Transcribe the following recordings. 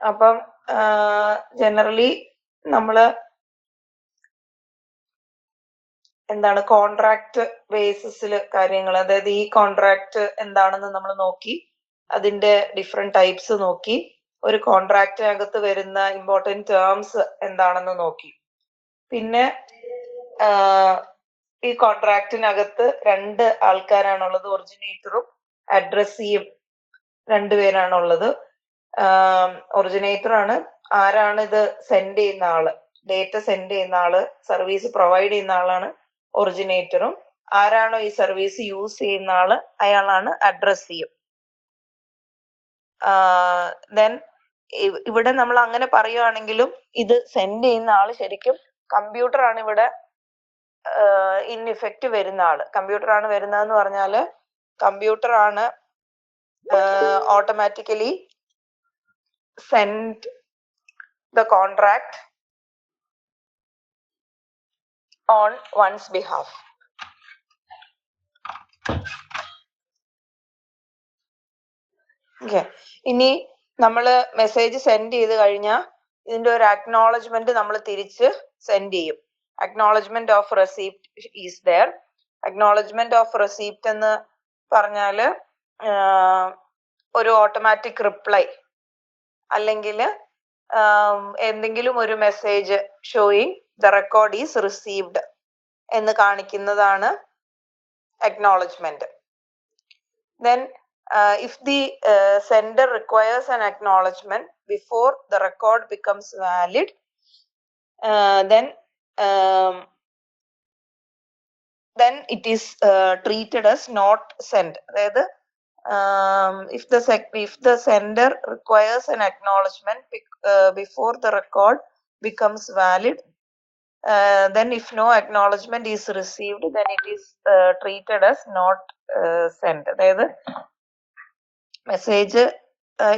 അപ്പം ജനറലി നമ്മള് എന്താണ് കോൺട്രാക്ട് ബേസിസിൽ കാര്യങ്ങൾ, അതായത് ഈ കോൺട്രാക്ട് എന്താണെന്ന് നമ്മൾ നോക്കി, അതിന്റെ ഡിഫറെന്റ് ടൈപ്സ് നോക്കി, ഒരു കോൺട്രാക്റ്റിനകത്ത് വരുന്ന ഇമ്പോർട്ടൻറ്റ് ടേംസ് എന്താണെന്ന് നോക്കി. പിന്നെ ഈ കോൺട്രാക്റ്റിനകത്ത് 2 ആൾക്കാരാണുള്ളത്, ഒറിജിനേറ്ററും അഡ്രസ്സിയും 2 പേരാണുള്ളത്. ഒറിജിനേറ്റർ ആണ്, ആരാണ് ഇത് സെൻഡ് ചെയ്യുന്ന ആള്, ഡേറ്റ സെൻഡ് ചെയ്യുന്ന ആള്, സർവീസ് പ്രൊവൈഡ് ചെയ്യുന്ന ആളാണ് ഒറിജിനേറ്ററും, ആരാണോ ഈ സർവീസ് യൂസ് ചെയ്യുന്ന ആള് അയാളാണ് അഡ്രസ്സിയും. ദെൻ ഇവിടെ നമ്മൾ അങ്ങനെ പറയുവാണെങ്കിലും ഇത് സെൻഡ് ചെയ്യുന്ന ആള് ശരിക്കും കമ്പ്യൂട്ടർ ആണ് ഇവിടെ ഇൻ ഇഫക്റ്റ് വരുന്ന ആള്. കമ്പ്യൂട്ടർ ആണ് വരുന്നതെന്ന് പറഞ്ഞാല് കമ്പ്യൂട്ടർ ആണ് automatically send the contract on one's behalf. Okay. ഇനി നമ്മള് മെസ്സേജ് സെൻഡ് ചെയ്ത് കഴിഞ്ഞാൽ ഇതിന്റെ ഒരു അക്നോളജ്മെന്റ് നമ്മൾ തിരിച്ച് സെൻഡ് ചെയ്യും. Acknowledgement of receipt is there. Acknowledgement of receipt എന്ന് പറഞ്ഞാല് ഒരു ഓട്ടോമാറ്റിക് റിപ്ലൈ അല്ലെങ്കിൽ എന്തെങ്കിലും ഒരു message showing the record is received എന്ന് കാണിക്കുന്നതാണ് acknowledgement. Then if the sender requires an acknowledgement before the record becomes valid, then it is treated as not sent. അതായത് if the sender requires an acknowledgement before the record becomes valid, then if no acknowledgement is received, then it is treated as not sent. അതായത് message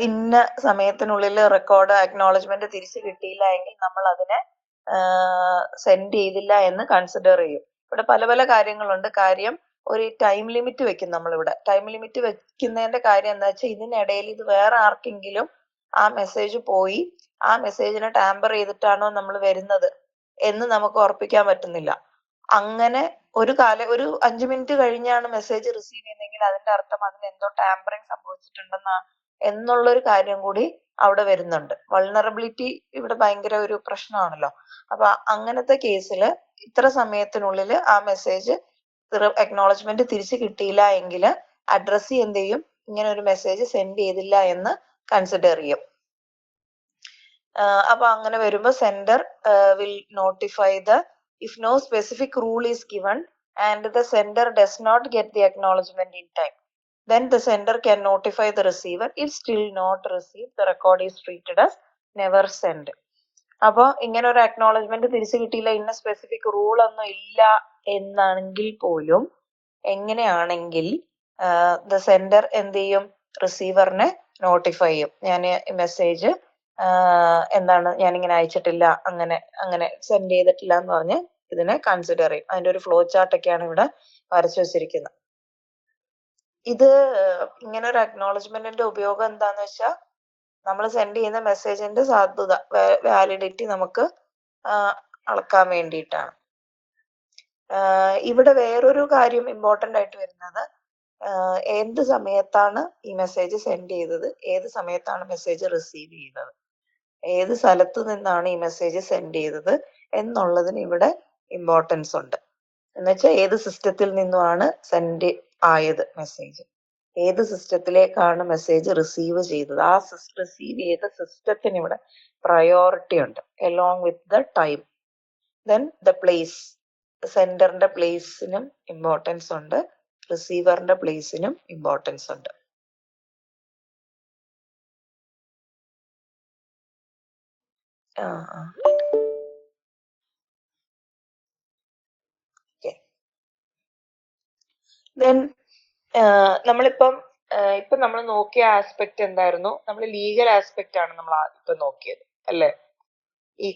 ഇന്ന സമയത്തിനുള്ളിൽ record acknowledgement തിരിച്ചു കിട്ടിയില്ല എങ്കിൽ നമ്മൾ അതിനെ send ചെയ്തില്ല എന്ന് കൺസിഡർ ചെയ്യും. ഇവിടെ പല പല കാര്യങ്ങളുണ്ട്. കാര്യം ഒരു ടൈം ലിമിറ്റ് വെക്കും നമ്മളിവിടെ. ടൈം ലിമിറ്റ് വെക്കുന്നതിന്റെ കാര്യം എന്താ വെച്ചാൽ ഇതിനിടയിൽ ഇത് വേറെ ആർക്കെങ്കിലും ആ മെസ്സേജ് പോയി ആ മെസ്സേജിനെ ടാമ്പർ ചെയ്തിട്ടാണോ നമ്മൾ വരുന്നത് എന്ന് നമുക്ക് ഉറപ്പിക്കാൻ പറ്റുന്നില്ല. അങ്ങനെ ഒരു 5 മിനിറ്റ് കഴിഞ്ഞാണ് മെസ്സേജ് റിസീവ് ചെയ്യുന്നതെങ്കിൽ അതിന്റെ അർത്ഥം അതിന് എന്തോ ടാമ്പറിങ് എന്നുള്ളൊരു കാര്യം കൂടി അവിടെ വരുന്നുണ്ട്. വൾണറബിലിറ്റി ഇവിടെ ഭയങ്കര ഒരു പ്രശ്നമാണല്ലോ. അപ്പൊ അങ്ങനത്തെ കേസിൽ ഇത്ര സമയത്തിനുള്ളിൽ ആ മെസ്സേജ് അക്നോളജ്മെന്റ് തിരിച്ചു കിട്ടിയില്ല എങ്കിൽ അഡ്രസ്സി എന്ത് ചെയ്യും, ഇങ്ങനെ ഒരു മെസ്സേജ് സെൻഡ് ചെയ്തില്ല എന്ന് കൺസിഡർ ചെയ്യും. അപ്പൊ അങ്ങനെ വരുമ്പോ sender will notify if no specific rule is given and the sender does not get the acknowledgement in time, then the sender can notify the receiver. If still not received, the record is treated as never sent. അപ്പോൾ ഇങ്ങനെ ഒരു acknowledgement തിരിച്ചു കിട്ടിയില്ല, ഇന്ന specific rule ഒന്നും ഇല്ല എന്നാണെങ്കിൽ പോലും എങ്ങനെയാണെങ്കിൽ ദ സെൻഡർ എന്ത് ചെയ്യും, റിസീവറിനെ നോട്ടിഫൈ ചെയ്യും. ഞാൻ മെസ്സേജ് എന്താണ് ഞാനിങ്ങനെ അയച്ചിട്ടില്ല, അങ്ങനെ സെൻഡ് ചെയ്തിട്ടില്ല എന്ന് പറഞ്ഞ് ഇതിനെ കൺസിഡർ ചെയ്യും. അതിന്റെ ഒരു ഫ്ലോ ചാർട്ട് ഒക്കെയാണ് ഇവിടെ വരച്ചു വെച്ചിരിക്കുന്നത്. ഇത് ഇങ്ങനെ ഒരു അക്നോളജ്മെന്റിന്റെ ഉപയോഗം എന്താന്ന് വെച്ചാൽ നമ്മൾ സെൻഡ് ചെയ്യുന്ന മെസ്സേജിന്റെ സാധുത, വാലിഡിറ്റി നമുക്ക് അളക്കാൻ വേണ്ടിയിട്ടാണ്. ഇവിടെ വേറൊരു കാര്യം ഇമ്പോർട്ടന്റ് ആയിട്ട് വരുന്നത്, ഏത് സമയത്താണ് ഈ മെസ്സേജ് സെൻഡ് ചെയ്തത്, ഏത് സമയത്താണ് മെസ്സേജ് റിസീവ് ചെയ്തത്, ഏത് സ്ഥലത്ത് നിന്നാണ് ഈ മെസ്സേജ് സെൻഡ് ചെയ്തത് എന്നുള്ളതിന് ഇവിടെ ഇമ്പോർട്ടൻസ് ഉണ്ട്. എന്നുവെച്ചാൽ ഏത് സിസ്റ്റത്തിൽ നിന്നുമാണ് സെൻഡ് ആയത് മെസ്സേജ്, ഏത് സിസ്റ്റത്തിലേക്കാണ് മെസ്സേജ് റിസീവ് ചെയ്തത്, ആ റിസീവ് ചെയ്ത സിസ്റ്റത്തിന് ഇവിടെ പ്രയോറിറ്റി ഉണ്ട് along with the time. Then the place, സെൻഡറിന്റെ പ്ലേസിനും ഇമ്പോർട്ടൻസ് ഉണ്ട്, റിസീവറിന്റെ പ്ലേസിനും ഇമ്പോർട്ടൻസ് ഉണ്ട്. ദെൻ നമ്മളിപ്പം ഇപ്പൊ നമ്മൾ നോക്കിയ ആസ്പെക്ട് എന്തായിരുന്നു, നമ്മൾ ലീഗൽ ആസ്പെക്ട് ആണ് നമ്മൾ ഇപ്പൊ നോക്കിയത് അല്ലെ. ഈ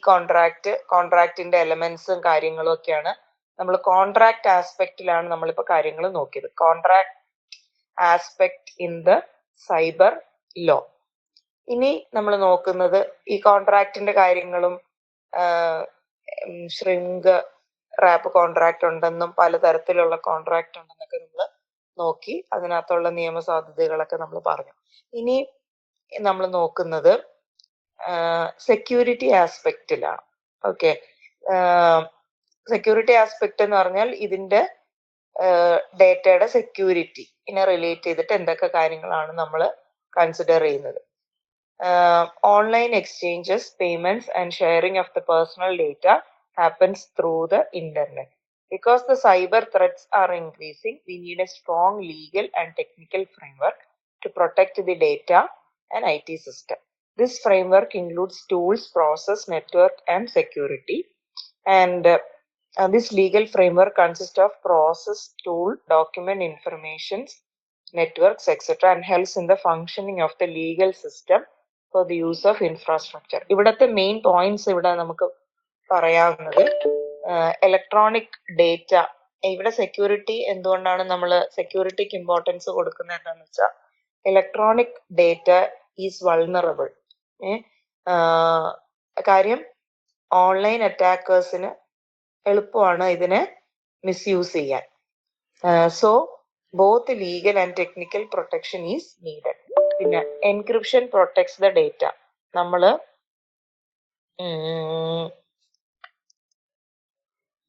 കോൺട്രാക്റ്റിന്റെ എലമെന്റ്സും കാര്യങ്ങളും ഒക്കെയാണ് നമ്മൾ കോൺട്രാക്ട് ആസ്പെക്റ്റിലാണ് നമ്മളിപ്പോ കാര്യങ്ങൾ നോക്കിയത്. Contract aspect in the cyber law. ഇനി നമ്മൾ നോക്കുന്നത് ഈ കോൺട്രാക്റ്റിന്റെ കാര്യങ്ങളും ഷ്രിങ്ക് റാപ്പ് കോൺട്രാക്ട് ഉണ്ടെന്നും പലതരത്തിലുള്ള കോൺട്രാക്ട് ഉണ്ടെന്നൊക്കെ നമ്മൾ നോക്കി. അതിനകത്തുള്ള നിയമസാധ്യതകളൊക്കെ നമ്മൾ പറഞ്ഞു. ഇനി നമ്മൾ നോക്കുന്നത് സെക്യൂരിറ്റി ആസ്പെക്റ്റിലാണ്. ഓക്കെ, സെക്യൂരിറ്റി ആസ്പെക്ട് എന്ന് പറഞ്ഞാൽ ഇതിന്റെ ഡേറ്റയുടെ സെക്യൂരിറ്റിനെ റിലേറ്റ് ചെയ്തിട്ട് എന്തൊക്കെ കാര്യങ്ങളാണ് നമ്മൾ കൺസിഡർ ചെയ്യുന്നത്. Online exchanges, payments and sharing of the personal data happens through the internet. Because the cyber threats are increasing, we need a strong legal and technical framework to protect the data and IT system. This framework includes tools, process, network and security. And this legal framework consists of process, tool, document, informations, networks, etc. and helps in the functioning of the legal system for the use of infrastructure. ഇവിടത്തെ main points ഇവിടെ നമുക്ക് പറയാവുന്നത് electronic data. ഇവിടെ security എന്തുകൊണ്ടാണ് നമ്മൾ സെക്യൂരിറ്റിക്ക് importance കൊടുക്കുന്നത് എന്താണെന്ന് വെച്ചാൽ ഇലക്ട്രോണിക് ഡേറ്റ ഈസ് വൾണറബിൾ. കാര്യം ഓൺലൈൻ അറ്റാക്കേഴ്സിന് എളുപ്പമാണ് ഇതിനെ മിസ്യൂസ് ചെയ്യാൻ. So both legal and technical protection is needed. പിന്നെ എൻക്രിപ്ഷൻ പ്രൊട്ടക്ട്സ് ദ ഡേറ്റ. നമ്മള്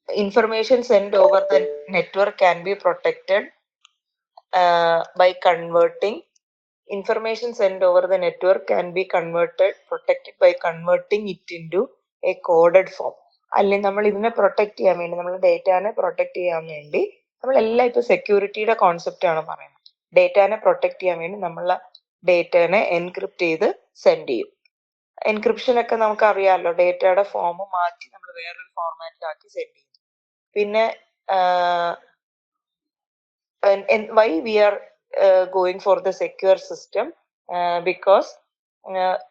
information sent over the network can be protected by converting information sent over the network can be protected by converting it into a coded form. അല്ലെങ്കിൽ നമ്മൾ ഇതിനെ protect ചെയ്യാൻ വേണ്ടി, നമ്മുടെ ഡേറ്റാനെ protect ചെയ്യാൻ വേണ്ടി നമ്മളെല്ലാം ഇപ്പൊ സെക്യൂരിറ്റിയുടെ കോൺസെപ്റ്റ് ആണ് പറയുന്നത്. ഡേറ്റാനെ പ്രൊട്ടക്ട് ചെയ്യാൻ വേണ്ടി നമ്മളെ ഡേറ്റാനെ എൻക്രിപ്റ്റ് ചെയ്ത് സെൻഡ് ചെയ്യും. എൻക്രിപ്ഷൻ ഒക്കെ നമുക്ക് അറിയാമല്ലോ, ഡേറ്റയുടെ ഫോം മാറ്റി നമ്മൾ വേറൊരു ഫോർമാറ്റിലാക്കി സെൻഡ് ചെയ്യും. പിന്നെ why we are going for the secure system, because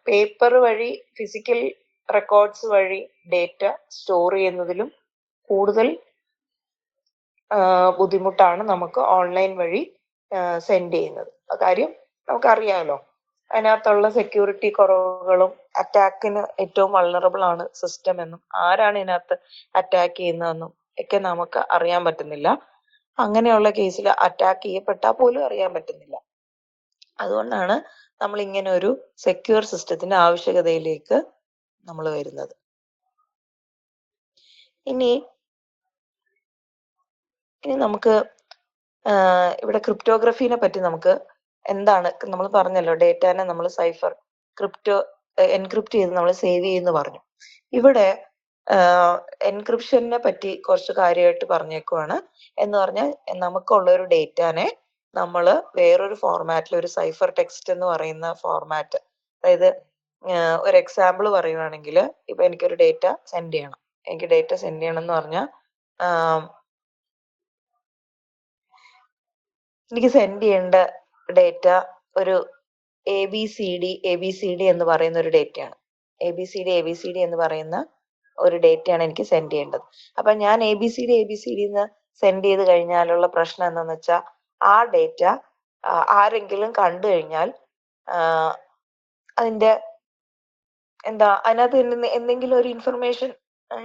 paper വഴി ഫിസിക്കൽ റെക്കോർഡ്സ് വഴി ഡേറ്റ സ്റ്റോർ ചെയ്യുന്നതിലും കൂടുതൽ ബുദ്ധിമുട്ടാണ് നമുക്ക് ഓൺലൈൻ വഴി സെൻഡ് ചെയ്യുന്നത്. കാര്യം നമുക്കറിയാമല്ലോ, അതിനകത്തുള്ള സെക്യൂരിറ്റി കുറവുകളും അറ്റാക്കിന് ഏറ്റവും വൾണറബിൾ ആണ് സിസ്റ്റം എന്നും ആരാണ് ഇതിനകത്ത് അറ്റാക്ക് ചെയ്യുന്നതെന്നും ഒക്കെ നമുക്ക് അറിയാൻ പറ്റുന്നില്ല. അങ്ങനെയുള്ള കേസിൽ അറ്റാക്ക് ചെയ്യപ്പെട്ടാൽ പോലും അറിയാൻ പറ്റുന്നില്ല. അതുകൊണ്ടാണ് നമ്മൾ ഇങ്ങനെ ഒരു സെക്യൂർ സിസ്റ്റത്തിന്റെ ആവശ്യകതയിലേക്ക് നമ്മൾ വരുന്നത്. ഇനി നമുക്ക് ഇവിടെ ക്രിപ്റ്റോഗ്രഫീനെ പറ്റി നമുക്ക് എന്താണ്, നമ്മൾ പറഞ്ഞല്ലോ ഡേറ്റാനെ നമ്മൾ സൈഫർ എൻക്രിപ്റ്റ് ചെയ്ത് നമ്മൾ സേവ് ചെയ്യുന്നു പറഞ്ഞു. ഇവിടെ എൻക്രിപ്ഷനെ പറ്റി കുറച്ച് കാര്യമായിട്ട് പറഞ്ഞേക്കുവാണ്. എന്ന് പറഞ്ഞാൽ നമുക്കുള്ള ഒരു ഡേറ്റാനെ നമ്മൾ വേറൊരു ഫോർമാറ്റിൽ, ഒരു സൈഫർ ടെക്സ്റ്റ് എന്ന് പറയുന്ന ഫോർമാറ്റ്, അതായത് ഒരു എക്സാമ്പിൾ പറയുവാണെങ്കിൽ, ഇപ്പൊ എനിക്കൊരു ഡേറ്റ സെൻഡ് ചെയ്യണം. എനിക്ക് ഡേറ്റ സെൻഡ് ചെയ്യണം എന്ന് പറഞ്ഞാൽ എനിക്ക് സെൻഡ് ചെയ്യേണ്ട ഡേറ്റ ഒരു ABCD എന്ന് പറയുന്ന ഒരു ഡേറ്റയാണ്. ABCD എന്ന് പറയുന്ന ഒരു ഡേറ്റയാണ് എനിക്ക് സെൻഡ് ചെയ്യേണ്ടത്. അപ്പൊ ഞാൻ ABCD എന്ന് സെൻഡ് ചെയ്ത് കഴിഞ്ഞാലുള്ള പ്രശ്നം എന്താന്ന് വെച്ചാൽ, ആ ഡേറ്റ ആരെങ്കിലും കണ്ടു കഴിഞ്ഞാൽ അതിന്റെ അതിനകത്ത് എന്തെങ്കിലും ഒരു ഇൻഫർമേഷൻ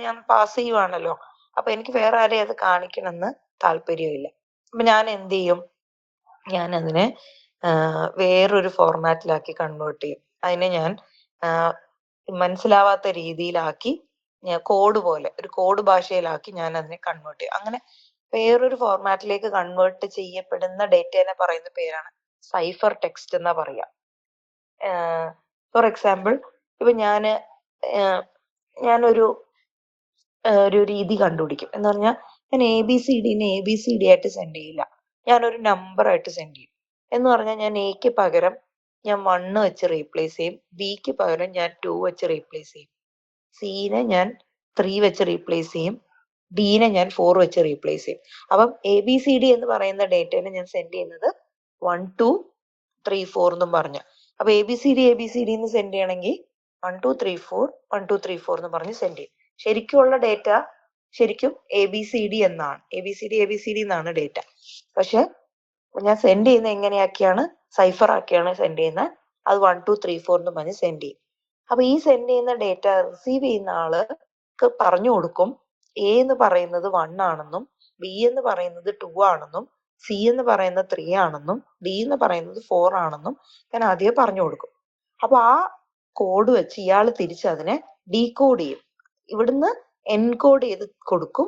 ഞാൻ പാസ് ചെയ്യുവാണല്ലോ. അപ്പൊ എനിക്ക് വേറെ ആരെയും അത് കാണിക്കണമെന്ന് താല്പര്യമില്ല. അപ്പൊ ഞാൻ എന്ത് ചെയ്യും, ഞാൻ അതിനെ വേറൊരു ഫോർമാറ്റിലാക്കി കൺവേർട്ട് ചെയ്യും. അതിനെ ഞാൻ മനസ്സിലാവാത്ത രീതിയിലാക്കി, ഞാൻ കോഡ് പോലെ ഒരു കോഡ് ഭാഷയിലാക്കി ഞാൻ അതിനെ കൺവേർട്ട് ചെയ്യും. അങ്ങനെ വേറൊരു ഫോർമാറ്റിലേക്ക് കൺവേർട്ട് ചെയ്യപ്പെടുന്ന ഡേറ്റേനെ പറയുന്ന പേരാണ് സൈഫർ ടെക്സ്റ്റ് എന്നാ പറയാ. ഫോർ എക്സാമ്പിൾ, ഇപ്പൊ ഞാനൊരു രീതി കണ്ടുപിടിക്കും. എന്ന് പറഞ്ഞാൽ ഞാൻ ABCD ആയിട്ട് സെൻഡ് ചെയ്യില്ല, ഞാനൊരു നമ്പർ ആയിട്ട് സെൻഡ് ചെയ്യും. എന്ന് പറഞ്ഞാൽ ഞാൻ എക്ക് പകരം ഞാൻ 1 വെച്ച് റീപ്ലേസ് ചെയ്യും, ബിക്ക് പകരം ഞാൻ 2 വെച്ച് റീപ്ലേസ് ചെയ്യും, സിനെ ഞാൻ 3 വെച്ച് റീപ്ലേസ് ചെയ്യും, ഡിനെ ഞാൻ 4 വെച്ച് റീപ്ലേസ് ചെയ്യും. അപ്പം ABCD എന്ന് പറയുന്ന ഡേറ്റനെ ഞാൻ സെൻഡ് ചെയ്യുന്നത് 1 2 3 4 എന്നും പറഞ്ഞു. അപ്പൊ ABCD എന്ന് സെൻഡ് ചെയ്യണമെങ്കിൽ 1 2 3 4 1 2 3 4 എന്ന് പറഞ്ഞ് സെൻഡ് ചെയ്യും. ശരിക്കുള്ള ഡേറ്റ ശരിക്കും ABCD എന്നാണ്, ABCD എന്നാണ് ഡേറ്റ. പക്ഷെ ഞാൻ സെൻഡ് ചെയ്യുന്നത് എങ്ങനെയാക്കിയാണ്, സൈഫർ ആക്കിയാണ് സെൻഡ് ചെയ്യുന്നത്. അത് 1 2 3 4 എന്ന് പറഞ്ഞ് സെൻഡ് ചെയ്യും. അപ്പൊ ഈ സെൻഡ് ചെയ്യുന്ന ഡേറ്റ റിസീവ് ചെയ്യുന്ന ആൾക്ക് പറഞ്ഞു കൊടുക്കും എ എന്ന് പറയുന്നത് 1 ആണെന്നും ബി എന്ന് പറയുന്നത് 2 ആണെന്നും സി എന്ന് പറയുന്നത് 3 ആണെന്നും ഡി എന്ന് പറയുന്നത് 4 ആണെന്നും ഞാൻ ആദ്യം പറഞ്ഞു കൊടുക്കും. അപ്പൊ ആ കോഡ് വെച്ച് ഇയാൾ തിരിച്ചതിനെ ഡീകോഡ് ചെയ്യും. ഇവിടുന്ന് എൻകോഡ് ചെയ്ത് കൊടുക്കും,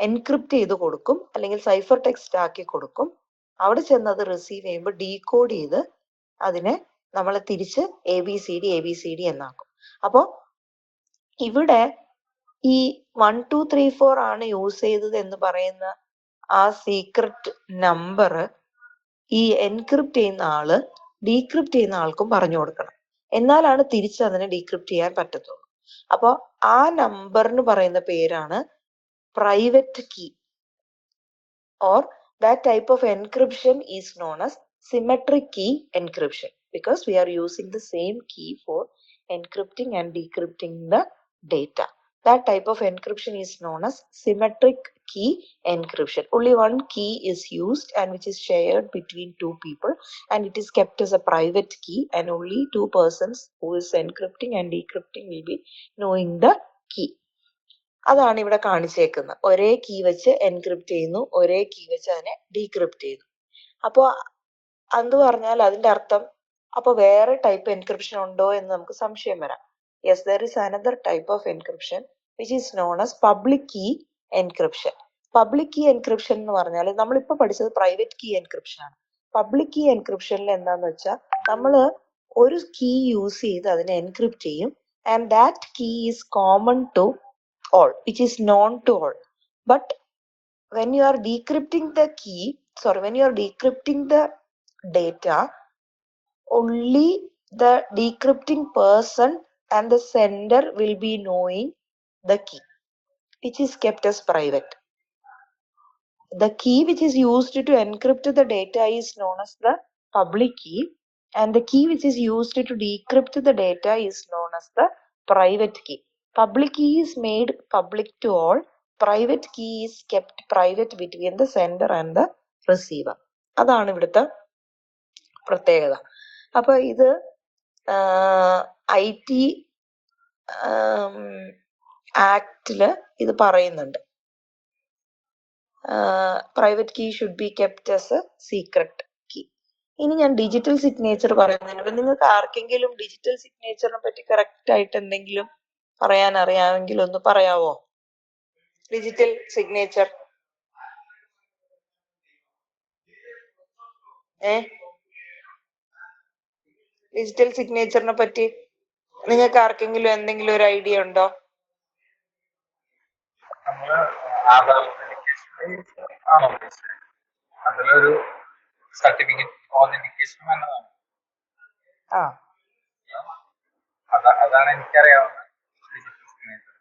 എൻക്രിപ്റ്റ് ചെയ്ത് കൊടുക്കും, അല്ലെങ്കിൽ സൈഫർ ടെക്സ്റ്റ് ആക്കി കൊടുക്കും. അവിടെ ചെന്നത് റിസീവ് ചെയ്യുമ്പോൾ ഡീകോഡ് ചെയ്ത് അതിനെ നമ്മൾ തിരിച്ച് ABCD എന്നാക്കും. അപ്പോ ഇവിടെ ഈ 1 2 3 4 ആണ് യൂസ് ചെയ്തത് എന്ന് പറയുന്ന ആ സീക്രട്ട് നമ്പർ ഈ എൻക്രിപ്റ്റ് ചെയ്യുന്ന ആള് ഡീക്രിപ്റ്റ് ചെയ്യുന്ന ആൾക്കും പറഞ്ഞു കൊടുക്കണം. എന്നാലാണ് തിരിച്ച് അതിനെ ഡീക്രിപ്റ്റ് ചെയ്യാൻ പറ്റത്തുള്ളൂ. അപ്പൊ ആ നമ്പറിന് പറയുന്ന പേരാണ് private key, or that type of encryption is known as symmetric key encryption, because we are using the same key for encrypting and decrypting the data. That type of encryption is known as symmetric key encryption. Only one key is used and which is shared between two people, and it is kept as a private key, and only two persons who is encrypting and decrypting will be knowing the key. അതാണ് ഇവിടെ കാണിച്ചേക്കുന്നത്. ഒരേ key വെച്ച് encrypt ചെയ്യുന്നു, ഒരേ key വെച്ച് അതിനെ decrypt ചെയ്യുന്നു. അപ്പോ അത് പറഞ്ഞാൽ അതിന്റെ അർത്ഥം അപ്പൊ വേറെ ടൈപ്പ് എൻക്രിപ്ഷൻ ഉണ്ടോ എന്ന് നമുക്ക് സംശയം വരാം. Yes, there is another type of encryption which is known as public key encryption. Public key encryption എന്ന് പറഞ്ഞാൽ നമ്മളിപ്പോ പഠിച്ചത് പ്രൈവറ്റ് കീ എൻക്രിപ്ഷൻ ആണ്. പബ്ലിക് കീ എൻക്രിപ്ഷനിൽ എന്താന്ന് വെച്ചാൽ നമ്മള് ഒരു കീ യൂസ് ചെയ്ത് അതിനെ എൻക്രിപ്റ്റ് ചെയ്യും, and that key is common to all, which is known to all. But when you are decrypting the data, only the decrypting person and the sender will be knowing the key, which is kept as private. The key which is used to encrypt the data is known as the public key, and the key which is used to decrypt the data is known as the private key. Public key is made public to all. Private key is kept private between the sender and the receiver. അതാണ് ഇവിടുത്തെ പ്രത്യേകത. അപ്പൊ ഇത് IT ആക്ടില് ഇത് പറയുന്നുണ്ട്. Private key should be kept as a secret key. ഇനി ഞാൻ ഡിജിറ്റൽ സിഗ്നേച്ചർ പറയുന്നതിന് നിങ്ങൾക്ക് ആർക്കെങ്കിലും ഡിജിറ്റൽ സിഗ്നേച്ചറിനെ പറ്റി കറക്റ്റ് ആയിട്ട് എന്തെങ്കിലും പറയാൻ അറിയാമെങ്കിൽ ഒന്ന് പറയാവോ? ഡിജിറ്റൽ സിഗ്നേച്ചർ ഡിജിറ്റൽ സിഗ്നേച്ചറിനെ പറ്റി നിങ്ങൾക്ക് ആർക്കെങ്കിലും എന്തെങ്കിലും ഒരു ഐഡിയ ഉണ്ടോ? അതിലൊരു സർട്ടിഫിക്കറ്റ് ഓതന്റിക്കേഷൻ എന്നതാണ്. അതാണ് എനിക്കറിയാവുന്ന ഡിജിറ്റൽ സിഗ്നേച്ചർ.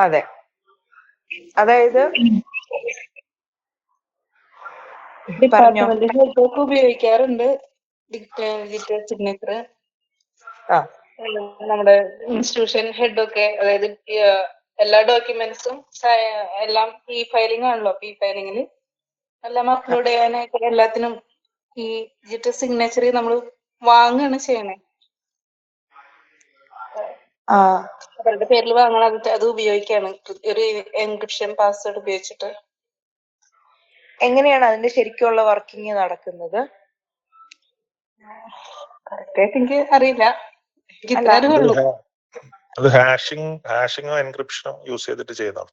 അതെ, അതായത് ഡിപ്പാർട്ട്മെന്റ് ഉപയോഗിക്കാറുണ്ട് ഡിജിറ്റൽ സിഗ്നേച്ചർ. നമ്മുടെ ഇൻസ്റ്റിറ്റ്യൂഷൻ ഹെഡ് ഒക്കെ, അതായത് എല്ലാ ഡോക്യുമെന്റ്സും എല്ലാം ഈ ഫയലിംഗ് ആണല്ലോ. അപ്പൊ ഈ ഫയലിംഗിൽ എല്ലാം അപ്ലോഡ് ചെയ്യാനായിട്ട് എല്ലാത്തിനും ഈ ഡിജിറ്റൽ സിഗ്നേച്ചർ നമ്മൾ വാങ്ങുകയാണ് ചെയ്യണേ. അവരുടെ പേരിൽ വാങ്ങണം, അത് ഉപയോഗിക്കാണ് ഒരു എൻക്രിപ്ഷൻ പാസ്വേഡ് ഉപയോഗിച്ചിട്ട്. എങ്ങനെയാണ് അതിന്റെ ശരിക്കുള്ള വർക്കിംഗ് നടക്കുന്നത്? കറക്റ്റായിട്ട് എനിക്ക് അറിയില്ല. അത് ഹാഷിങ്ങോ എൻക്രിപ്ഷനോ യൂസ് ചെയ്തിട്ട് ചെയ്യുന്നതാണ്.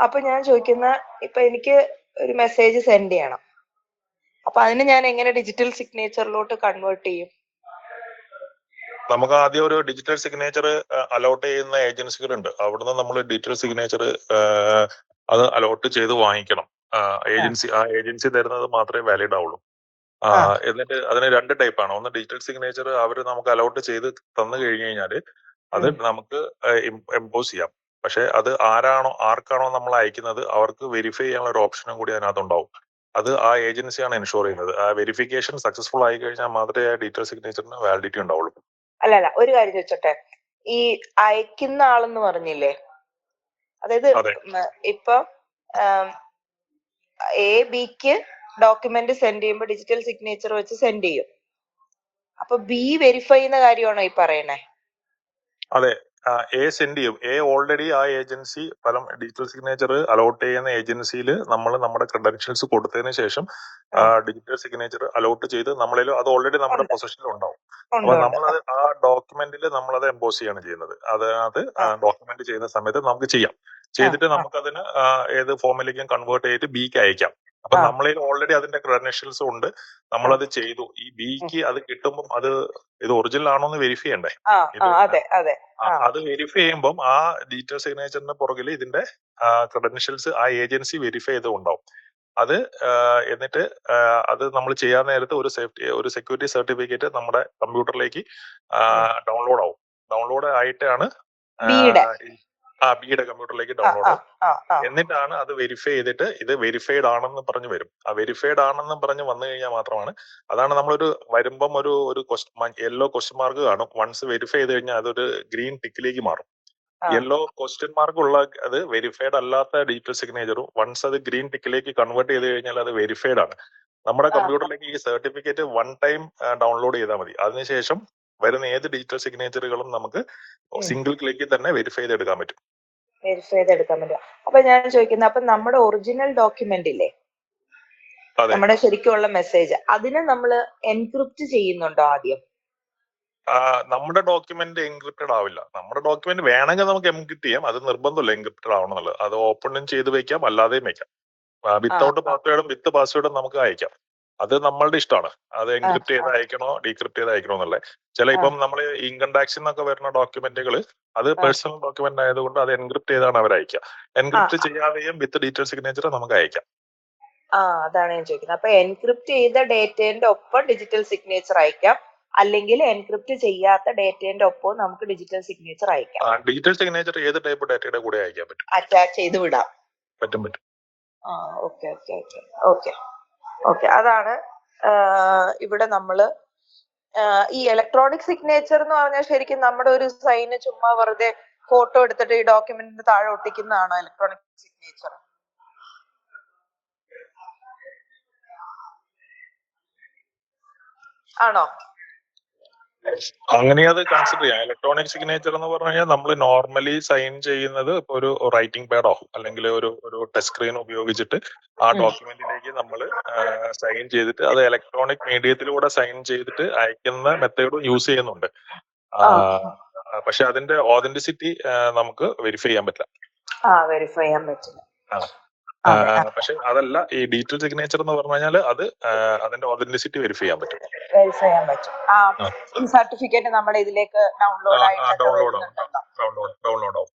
അപ്പൊ ഞാൻ ചോദിക്കുന്ന, ഇപ്പൊ എനിക്ക് ഒരു മെസ്സേജ് സെൻഡ് ചെയ്യണം, അപ്പൊ അതിന് ഞാൻ എങ്ങനെ ഡിജിറ്റൽ സിഗ്നേച്ചറിലോട്ട് കൺവേർട്ട് ചെയ്യും? നമുക്ക് ആദ്യം ഒരു ഡിജിറ്റൽ സിഗ്നേച്ചർ അലോട്ട് ചെയ്യുന്ന ഏജൻസികളുണ്ട്. അവിടുന്ന് നമ്മൾ ഡിജിറ്റൽ സിഗ്നേച്ചർ അത് അലോട്ട് ചെയ്ത് വാങ്ങിക്കണം. ആ ഏജൻസി തരുന്നത് മാത്രമേ വാലിഡ് ആവുള്ളൂ. എന്നിട്ട് അതിന് 2 ടൈപ്പാണ്. ഒന്ന് ഡിജിറ്റൽ സിഗ്നേച്ചർ അവർ നമുക്ക് അലോട്ട് ചെയ്ത് തന്നു കഴിഞ്ഞു കഴിഞ്ഞാല് അത് നമുക്ക് എംപോസ് ചെയ്യാം. പക്ഷെ അത് ആർക്കാണോ നമ്മൾ അയക്കുന്നത് അവർക്ക് വെരിഫൈ ചെയ്യാനുള്ള ഒരു ഓപ്ഷനും കൂടി അതിനകത്തുണ്ടാവും. അത് ആ ഏജൻസിയാണ് എൻഷുർ ചെയ്യുന്നത്. ആ വെരിഫിക്കേഷൻ സക്സസ്ഫുൾ ആയി കഴിഞ്ഞാൽ മാത്രമേ ആ ഡിജിറ്റൽ സിഗ്നേച്ചറിന് വാലിഡിറ്റി ഉണ്ടാവുള്ളൂ. അല്ല, ഒരു കാര്യം ചോദിച്ചോട്ടെ, ഈ അയക്കുന്ന ആളെന്ന് പറഞ്ഞില്ലേ, അതായത് ഇപ്പൊ A Bക്ക് ഡോക്യുമെന്റ് സെൻഡ് ചെയ്യുമ്പോൾ ഡിജിറ്റൽ സിഗ്നേച്ചർ വെച്ച് സെൻഡ് ചെയ്യും. അപ്പൊ ബി വെരിഫൈ ചെയ്യുന്ന കാര്യമാണോ ഈ പറയണേ? അതെ, എ സെൻഡ് ചെയ്യും. എ ഓൾറെഡി ആ ഏജൻസി ഫലം ഡിജിറ്റൽ സിഗ്നേച്ചർ അലോട്ട് ചെയ്യുന്ന ഏജൻസിയിൽ നമ്മൾ നമ്മുടെ ക്രെഡൻഷ്യൽസ് കൊടുത്തതിന് ശേഷം ഡിജിറ്റൽ സിഗ്നേച്ചർ അലോട്ട് ചെയ്ത് നമ്മളതിൽ അത് ഓൾറെഡി നമ്മുടെ ഉണ്ട്. പൊസിഷനിൽ ഉണ്ടാവും. ഉണ്ട്, അപ്പൊ ഉണ്ട്. നമ്മളത് ആ ഡോക്യുമെന്റിൽ നമ്മളത് എംബോസ് ചെയ്യാണ് ചെയ്യുന്നത്. അതിനകത്ത് ഡോക്യുമെന്റ് ചെയ്യുന്ന സമയത്ത് നമുക്ക് ചെയ്യാം. ചെയ്തിട്ട് നമുക്കതിന് ഏത് ഫോമിലേക്കും കൺവേർട്ട് ചെയ്തിട്ട് ബിക്ക് അയക്കാം. അപ്പൊ നമ്മളിൽ ഓൾറെഡി അതിന്റെ ക്രെഡൻഷ്യൽസ് ഉണ്ട്, നമ്മളത് ചെയ്തു. ഈ ബിക്ക് അത് കിട്ടുമ്പോൾ അത് ഇത് ഒറിജിനൽ ആണോ എന്ന് വെരിഫൈ ചെയ്യണ്ടേ? അതെ, അതെ. അത് വെരിഫൈ ചെയ്യുമ്പോൾ ആ ഡിജിറ്റൽ സിഗ്നേച്ചറിന്റെ പുറകിൽ ഇതിന്റെ ക്രെഡൻഷ്യൽസ് ആ ഏജൻസി വെരിഫൈ ചെയ്ത് ഉണ്ടാവും. അത് എന്നിട്ട് അത് നമ്മൾ ചെയ്യാൻ നേരത്ത് ഒരു സെക്യൂരിറ്റി സർട്ടിഫിക്കറ്റ് നമ്മുടെ കമ്പ്യൂട്ടറിലേക്ക് ഡൗൺലോഡ് ആവും. ഡൗൺലോഡ് ആയിട്ടാണ് ബിയുടെ കമ്പ്യൂട്ടറിലേക്ക് ഡൗൺലോഡ് ആവും. എന്നിട്ടാണ് അത് വെരിഫൈ ചെയ്തിട്ട് ഇത് വെരിഫൈഡ് ആണെന്ന് പറഞ്ഞു വരും. ആ വെരിഫൈഡ് ആണെന്ന് പറഞ്ഞ് വന്നു കഴിഞ്ഞാൽ മാത്രമാണ്, അതാണ് നമ്മളൊരു വരുമ്പം ഒരു യെല്ലോ ക്വസ്റ്റ്യൻ മാർക്ക് കാണും. വൺസ് വെരിഫൈ ചെയ്ത് കഴിഞ്ഞാൽ അതൊരു ഗ്രീൻ ടിക്കിലേക്ക് മാറും. യെല്ലോ ക്വസ്റ്റ്യൻ മാർക്ക് ഉള്ള അത് വെരിഫൈഡ് അല്ലാത്ത ഡിജിറ്റൽ സിഗ്നേച്ചറും വൺസ് അത് ഗ്രീൻ ടിക്കിലേക്ക് കൺവേർട്ട് ചെയ്ത് കഴിഞ്ഞാൽ അത് വെരിഫൈഡ് ആണ്. നമ്മുടെ കമ്പ്യൂട്ടറിലേക്ക് ഈ സർട്ടിഫിക്കറ്റ് വൺ ടൈം ഡൗൺലോഡ് ചെയ്താൽ മതി. അതിനുശേഷം വരുന്ന ഏത് ഡിജിറ്റൽ സിഗ്നേച്ചറുകളും നമുക്ക് സിംഗിൾ ക്ലിക്കിൽ തന്നെ വെരിഫൈ ചെയ്തെടുക്കാൻ പറ്റും. അപ്പൊ ഞാൻ ചോദിക്കുന്നത്, അപ്പൊ നമ്മുടെ ഒറിജിനൽ ഡോക്യുമെന്റ് ഇല്ലേ, നമ്മുടെ ശരിക്കുള്ള മെസ്സേജ്, അതിനെ നമ്മൾ എൻക്രിപ്റ്റ് ചെയ്യുന്നുണ്ടോ ആദ്യം? നമ്മുടെ ഡോക്യുമെന്റ് എൻക്രിപ്റ്റഡ് ആവില്ല. നമ്മുടെ ഡോക്യുമെന്റ് വേണമെങ്കിൽ നമുക്ക് എൻക്രിപ്റ്റ് ചെയ്യാം. അത് നിർബന്ധമല്ല എൻക്രിപ്റ്റഡ് ആവണം എന്നുള്ളത്. അത് ഓപ്പണും ചെയ്ത് വെക്കാം, അല്ലാതെയും വെക്കാം. വിത്തൗട്ട് പാസ്വേഡും വിത്ത് പാസ്വേഡും നമുക്ക് അയക്കാം. അത് നമ്മളുടെ ഇഷ്ടമാണ്. അത് എൻക്രിപ്റ്റ് ചെയ്ത് അയക്കണോ ഡീക്രിപ്റ്റ് ചെയ്ത് അയക്കണോ എന്നുള്ളത്. ഇപ്പം നമ്മൾ ഇൻകം ടാക്സിൽ നിന്നൊക്കെ വരുന്ന ഡോക്യുമെന്റുകൾ അത് പേഴ്സണൽ ഡോക്യുമെന്റ് ആയതുകൊണ്ട് അത് എൻക്രിപ്റ്റ് ചെയ്താണ് അവർ അയക്കുക. എൻക്രിപ്റ്റ് ചെയ്യാതെയും വിത്ത് ഡിജിറ്റൽ സിഗ്നേച്ചർ നമുക്ക് അയക്കാം. അതാണ് ഞാൻ ചോദിക്കുന്നത്. അപ്പൊ എൻക്രിപ്റ്റ് ചെയ്ത ഡേറ്റേന്റെ ഒപ്പം ഡിജിറ്റൽ സിഗ്നേച്ചർ അയക്കാം, അല്ലെങ്കിൽ എൻക്രിപ്റ്റ് ചെയ്യാത്ത ഡേറ്റേന്റെ ഒപ്പം നമുക്ക് ഡിജിറ്റൽ സിഗ്നേച്ചർ അയക്കാം. ഡിജിറ്റൽ സിഗ്നേച്ചർ ഏത് ടൈപ്പ് ഡേറ്റയുടെ കൂടെ അയക്കാൻ പറ്റും, അറ്റാച്ച് ചെയ്ത് വിടാം. പറ്റും. ഓക്കെ. അതാണ് ഇവിടെ നമ്മള് ഈ ഇലക്ട്രോണിക് സിഗ്നേച്ചർ എന്ന് പറഞ്ഞാൽ ശരിക്കും നമ്മുടെ ഒരു സൈന് ചുമ്മാ വെറുതെ ഫോട്ടോ എടുത്തിട്ട് ഈ ഡോക്യുമെന്റിന്റെ താഴെ ഒട്ടിക്കുന്നതാണോ ഇലക്ട്രോണിക് സിഗ്നേച്ചർ? ആണോ? അങ്ങനെ അത് കൺസിഡർ ചെയ്യാം. ഇലക്ട്രോണിക് സിഗ്നേച്ചർ എന്ന് പറഞ്ഞു കഴിഞ്ഞാൽ നമ്മൾ നോർമലി സൈൻ ചെയ്യുന്നത് ഇപ്പൊ ഒരു റൈറ്റിംഗ് പാഡോ അല്ലെങ്കിൽ ഒരു ടച്ച് സ്ക്രീൻ ഉപയോഗിച്ചിട്ട് ആ ഡോക്യുമെന്റിലേക്ക് നമ്മൾ സൈൻ ചെയ്തിട്ട് അത് ഇലക്ട്രോണിക് മീഡിയത്തിലൂടെ സൈൻ ചെയ്തിട്ട് അയക്കുന്ന മെത്തേഡും യൂസ് ചെയ്യുന്നുണ്ട്. പക്ഷെ അതിന്റെ ഓതന്റിസിറ്റി നമുക്ക് വെരിഫൈ ചെയ്യാൻ പറ്റില്ല. പക്ഷെ അതല്ല, ഈ ഡിജിറ്റൽ സിഗ്നേച്ചർ എന്ന് പറഞ്ഞു കഴിഞ്ഞാൽ അത് അതിന്റെ ഓതന്റിസിറ്റി വെരിഫൈ ചെയ്യാൻ പറ്റും. ഈ സർട്ടിഫിക്കറ്റ് നമ്മുടെ ഇതിലേക്ക് ഡൗൺലോഡ് ആവും.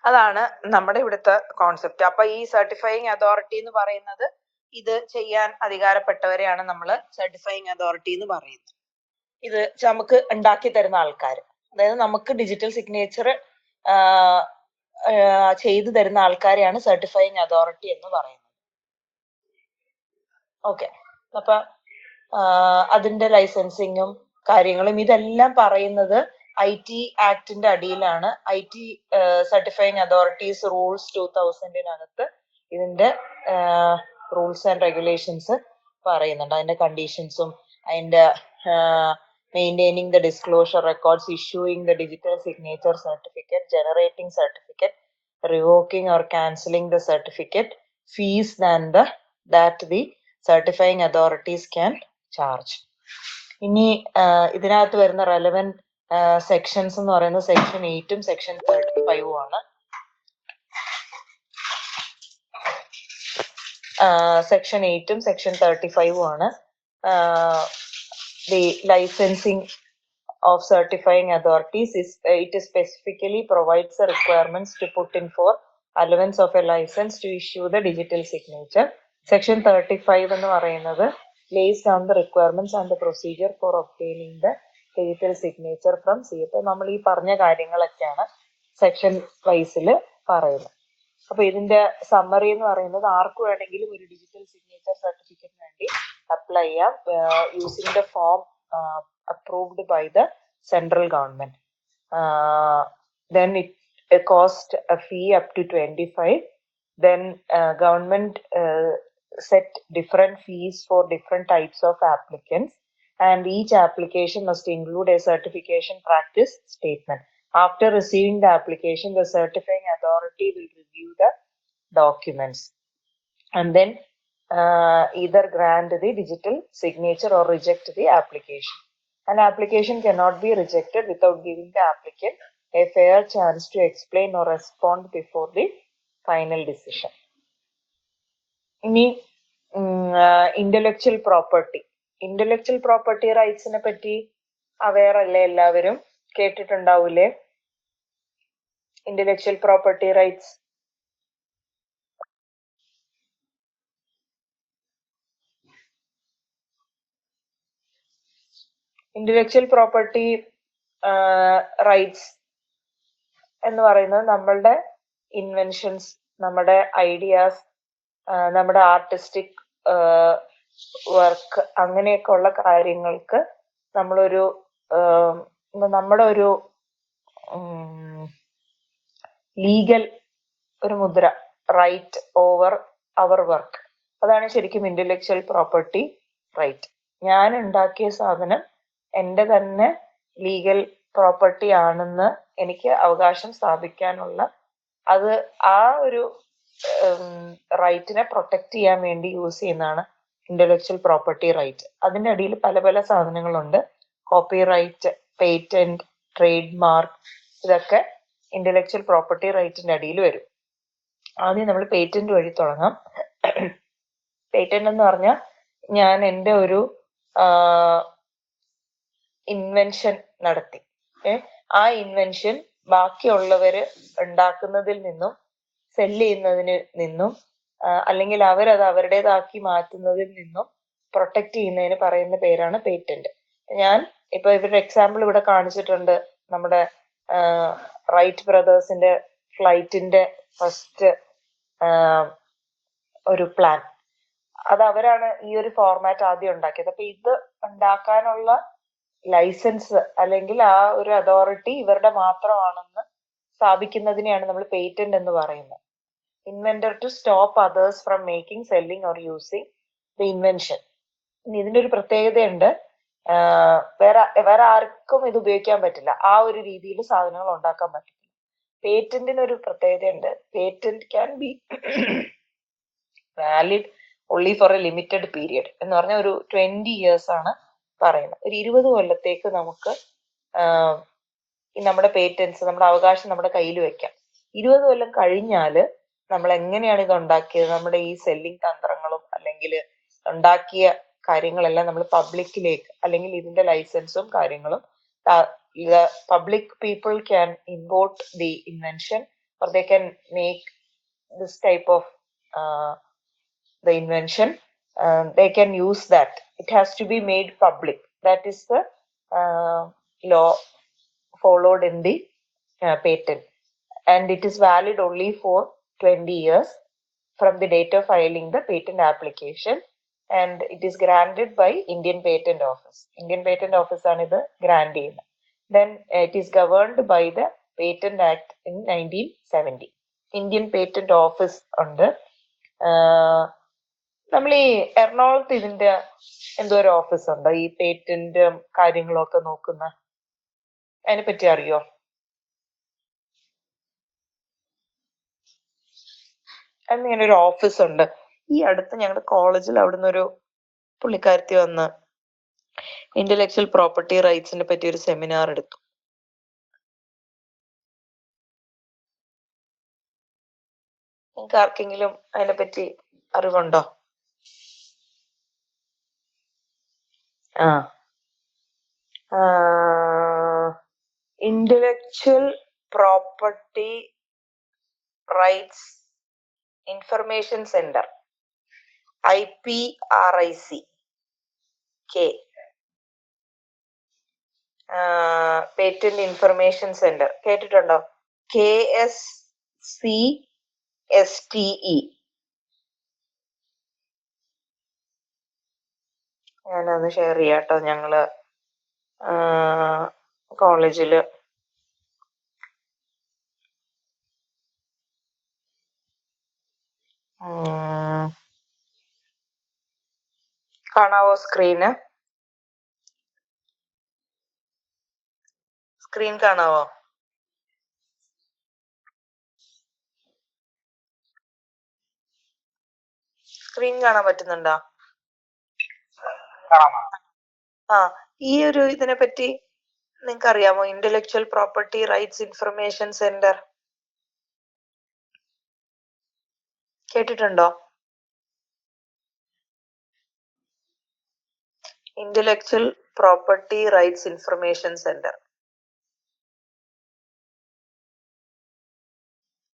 അതാണ് നമ്മുടെ ഇവിടുത്തെ കോൺസെപ്റ്റ്. അപ്പൊ ഈ സർട്ടിഫയിങ് അതോറിറ്റി എന്ന് പറയുന്നത്, ഇത് ചെയ്യാൻ അധികാരപ്പെട്ടവരെയാണ് നമ്മൾ സർട്ടിഫയിങ് അതോറിറ്റി എന്ന് പറയുന്നത്. ഇത് നമുക്ക് ഉണ്ടാക്കി തരുന്ന ആൾക്കാർ, അതായത് നമുക്ക് ഡിജിറ്റൽ സിഗ്നേച്ചർ ചെയ്തു തരുന്ന ആൾക്കാരെയാണ് സർട്ടിഫയിങ് അതോറിറ്റി എന്ന് പറയുന്നത്. ഓക്കെ. അപ്പൊ അതിന്റെ ലൈസൻസിങ്ങും കാര്യങ്ങളും ഇതെല്ലാം പറയുന്നത് IT ആക്ടിന്റെ അടിയിലാണ്. IT സർട്ടിഫയിങ് അതോറിറ്റീസ് റൂൾസ് 2000-നകത്ത് ഇതിന്റെ റൂൾസ് ആൻഡ് റെഗുലേഷൻസ് പറയുന്നുണ്ട്. അതിന്റെ കണ്ടീഷൻസും അതിന്റെ maintaining the disclosure records, issuing the digital signature certificate, generating certificate, revoking or cancelling the certificate, fees that the certifying authorities can charge. ഇനി ഇതിനകത്ത് വരുന്ന റെലവന്റ് സെക്ഷൻസ് എന്ന് പറയുന്നത് സെക്ഷൻ 8-ഉം സെക്ഷൻ 35-ഉം ആണ്. സെക്ഷൻ 8-ഉം സെക്ഷൻ 35-ഉം ആണ്. The licensing of certifying authorities it specifically provides the requirements to put in for allowance of a license to issue the digital signature. Section 35 എന്ന് പറയുന്നത് lays down the requirements and the procedure for obtaining the digital signature from CA. നമ്മൾ ഈ പറഞ്ഞ കാര്യങ്ങളൊക്കെയാണ് section വൈസിൽ പറയുന്നത്. അപ്പൊ ഇതിന്റെ summary എന്ന് പറയുന്നത്, ആർക്ക് വേണമെങ്കിലും ഒരു ഡിജിറ്റൽ സിഗ്നേച്ചർ സർട്ടിഫിക്കറ്റിന് വേണ്ടി അപ്ലൈ ചെയ്യാം using the form approved by the central government. Then it cost a fee up to 25. Then government set different fees for different types of applicants, and each application must include a certification practice statement. After receiving the application, the certifying authority will review the documents and then either grant the digital signature or reject the application. An application cannot be rejected without giving the applicant a fair chance to explain or respond before the final decision. ഇനി intellectual property റൈറ്റ്സിനെ പറ്റി aware അല്ലേ എല്ലാവരും? കേട്ടിട്ടുണ്ടാവൂലേ intellectual property rights? Intellectual property rights എന്ന് പറയുന്നത് നമ്മളുടെ inventions, നമ്മുടെ ഐഡിയാസ്, നമ്മുടെ ആർട്ടിസ്റ്റിക് വർക്ക്, അങ്ങനെയൊക്കെ ഉള്ള കാര്യങ്ങൾക്ക് നമ്മളൊരു നമ്മുടെ ഒരു ലീഗൽ ഒരു മുദ്ര, റൈറ്റ് ഓവർ അവർ വർക്ക്, അതാണ് ശരിക്കും ഇന്റലക്ച്വൽ പ്രോപ്പർട്ടി റൈറ്റ്. ഞാൻ ഉണ്ടാക്കിയ സാധനം എൻ്റെ തന്നെ ലീഗൽ പ്രോപ്പർട്ടി ആണെന്ന് എനിക്ക് അവകാശം സ്ഥാപിക്കാനുള്ള, അത് ആ ഒരു റൈറ്റിനെ പ്രൊട്ടക്ട് ചെയ്യാൻ വേണ്ടി യൂസ് ചെയ്യുന്നതാണ് ഇന്റലക്ച്വൽ പ്രോപ്പർട്ടി റൈറ്റ്. അതിൻ്റെ അടിയിൽ പല പല സാധനങ്ങളുണ്ട്. Copyright, patent, trademark, ഇതൊക്കെ ഇന്റലക്ച്വൽ പ്രോപ്പർട്ടി റൈറ്റിന്റെ അടിയിൽ വരും. ആദ്യം നമ്മൾ പേറ്റന്റ് വഴി തുടങ്ങാം. പേറ്റന്റ് എന്ന് പറഞ്ഞാൽ ഞാൻ എൻ്റെ ഒരു ഇൻവെൻഷൻ നടത്തി, ആ ഇൻവെൻഷൻ ബാക്കിയുള്ളവര് ഉണ്ടാക്കുന്നതിൽ നിന്നും സെല് ചെയ്യുന്നതിന് നിന്നും അല്ലെങ്കിൽ അവരത് അവരുടേതാക്കി മാറ്റുന്നതിൽ നിന്നും പ്രൊട്ടക്ട് ചെയ്യുന്നതിന് പറയുന്ന പേരാണ് പേറ്റന്റ്. ഞാൻ ഇപ്പൊ ഇവരുടെ എക്സാമ്പിൾ ഇവിടെ കാണിച്ചിട്ടുണ്ട്. നമ്മുടെ റൈറ്റ് ബ്രദേഴ്സിന്റെ ഫ്ലൈറ്റിന്റെ ഫസ്റ്റ് ഒരു പ്ലാൻ, അത് അവരാണ് ഈ ഒരു ഫോർമാറ്റ് ആദ്യം ഉണ്ടാക്കിയത്. അപ്പൊ ഇത് ഉണ്ടാക്കാനുള്ള ലൈസൻസ് അല്ലെങ്കിൽ ആ ഒരു അതോറിറ്റി ഇവരുടെ മാത്രമാണെന്ന് സ്ഥാപിക്കുന്നതിനെയാണ് നമ്മൾ പേറ്റന്റ് എന്ന് പറയുന്നത്. Inventor to stop others from making, selling or using the invention. ഇതിന്റെ ഒരു പ്രത്യേകതയുണ്ട്, വേറെ ആർക്കും ഇത് ഉപയോഗിക്കാൻ പറ്റില്ല, ആ ഒരു രീതിയിൽ സാധനങ്ങൾ ഉണ്ടാക്കാൻ പറ്റില്ല. പേറ്റന്റിന് ഒരു പ്രത്യേകതയുണ്ട്. Patent can be valid only for a limited period എന്ന് പറഞ്ഞാൽ ഒരു 20 years ആണ് പറയുന്നത്. ഒരു 20 കൊല്ലത്തേക്ക് നമുക്ക് നമ്മുടെ പേറ്റന്റ്സ്, നമ്മുടെ അവകാശം നമ്മുടെ കയ്യിൽ വെക്കാം. 20 കൊല്ലം കഴിഞ്ഞാല് നമ്മൾ എങ്ങനെയാണ് ഇത് ഉണ്ടാക്കിയത്, നമ്മുടെ ഈ സെല്ലിംഗ് തന്ത്രങ്ങളും അല്ലെങ്കിൽ ഉണ്ടാക്കിയ കാര്യങ്ങളെല്ലാം നമ്മൾ പബ്ലിക്കിലേക്ക്, അല്ലെങ്കിൽ ഇതിന്റെ ലൈസൻസും കാര്യങ്ങളും public people can import the invention or they can make this type of the invention. They can use that. It has to be made public. That is the law followed in the patent, and it is valid only for 20 years from the date of filing the patent application, and it is granted by Indian Patent Office. Indian Patent Office ആണ് ഇത് grand ചെയ്യുന്നത്. Then it is governed by the Patent Act in 1970. Indian Patent Office ഉണ്ട്. നമ്മൾ ഈ എറണാകുളത്ത് ഇതിന്റെ എന്തോ ഒരു ഓഫീസ് ഉണ്ട്, ഈ പേറ്റന്റ് കാര്യങ്ങളൊക്കെ നോക്കുന്ന, അതിനെ പറ്റി അറിയോ? എന്നിങ്ങനെ ഒരു ഓഫീസ് ഉണ്ട്. ഈ അടുത്ത് ഞങ്ങളുടെ കോളേജിൽ അവിടുന്ന് ഒരു പുള്ളിക്കാരത്തി വന്ന് ഇന്റലക്ച്വൽ പ്രോപ്പർട്ടി റൈറ്റ്സിനെ പറ്റി ഒരു സെമിനാർ എടുത്തു. നിങ്ങൾക്ക് ആർക്കെങ്കിലും അതിനെപ്പറ്റി അറിവുണ്ടോ? Intellectual property rights information centre, IPRIC patent information centre കേട്ടിട്ടുണ്ടോ? KSCSTE. ഞാനത് ഷെയർ ചെയ്യാട്ടോ. ഞങ്ങള് കോളേജില് കാണാവോ സ്ക്രീന്? സ്ക്രീൻ കാണാവോ? സ്ക്രീൻ കാണാൻ പറ്റുന്നുണ്ടോ? കാണാം. ആ, ഈ ഒരു ഇതിനെ പറ്റി നിങ്ങൾക്ക് അറിയാമോ? Intellectual property rights information centre കേട്ടിട്ടുണ്ടോ? Intellectual property rights information centre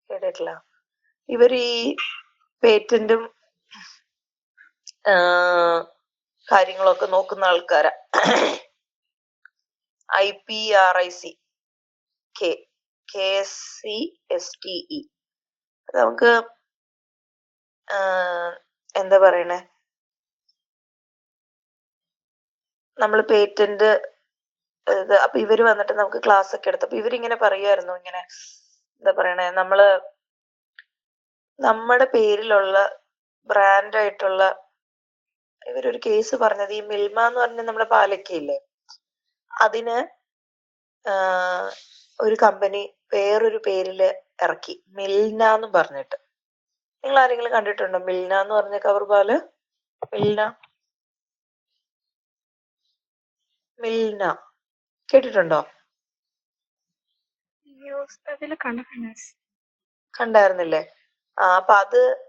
കേട്ടിട്ടില്ല? ഇവർ ഈ പേറ്റന്റും കാര്യങ്ങളൊക്കെ നോക്കുന്ന ആൾക്കാരാ. IPRIC KSCSTE. നമുക്ക് എന്താ പറയണേ, നമ്മൾ പേറ്റന്റ് അപ്പൊ ഇവര് വന്നിട്ട് നമുക്ക് ക്ലാസ് ഒക്കെ എടുത്തപ്പോ ഇവരിങ്ങനെ പറയുമായിരുന്നു, ഇങ്ങനെ എന്താ പറയണേ, നമ്മുടെ പേരിലുള്ള ബ്രാൻഡായിട്ടുള്ള ഇവരൊരു കേസ് പറഞ്ഞത്, ഈ മിൽമ എന്ന് പറഞ്ഞ നമ്മുടെ പാലക്കയില്ലേ, അതിന് ഒരു കമ്പനി വേറൊരു പേരില് ഇറക്കി, മിൽന എന്ന് പറഞ്ഞിട്ട്. നിങ്ങൾ ആരെങ്കിലും കണ്ടിട്ടുണ്ടോ മിൽന എന്ന് പറഞ്ഞ കവർ പാല്? മിൽന കേട്ടിട്ടുണ്ടോ? കണ്ടായിരുന്നില്ലേ? അപ്പൊ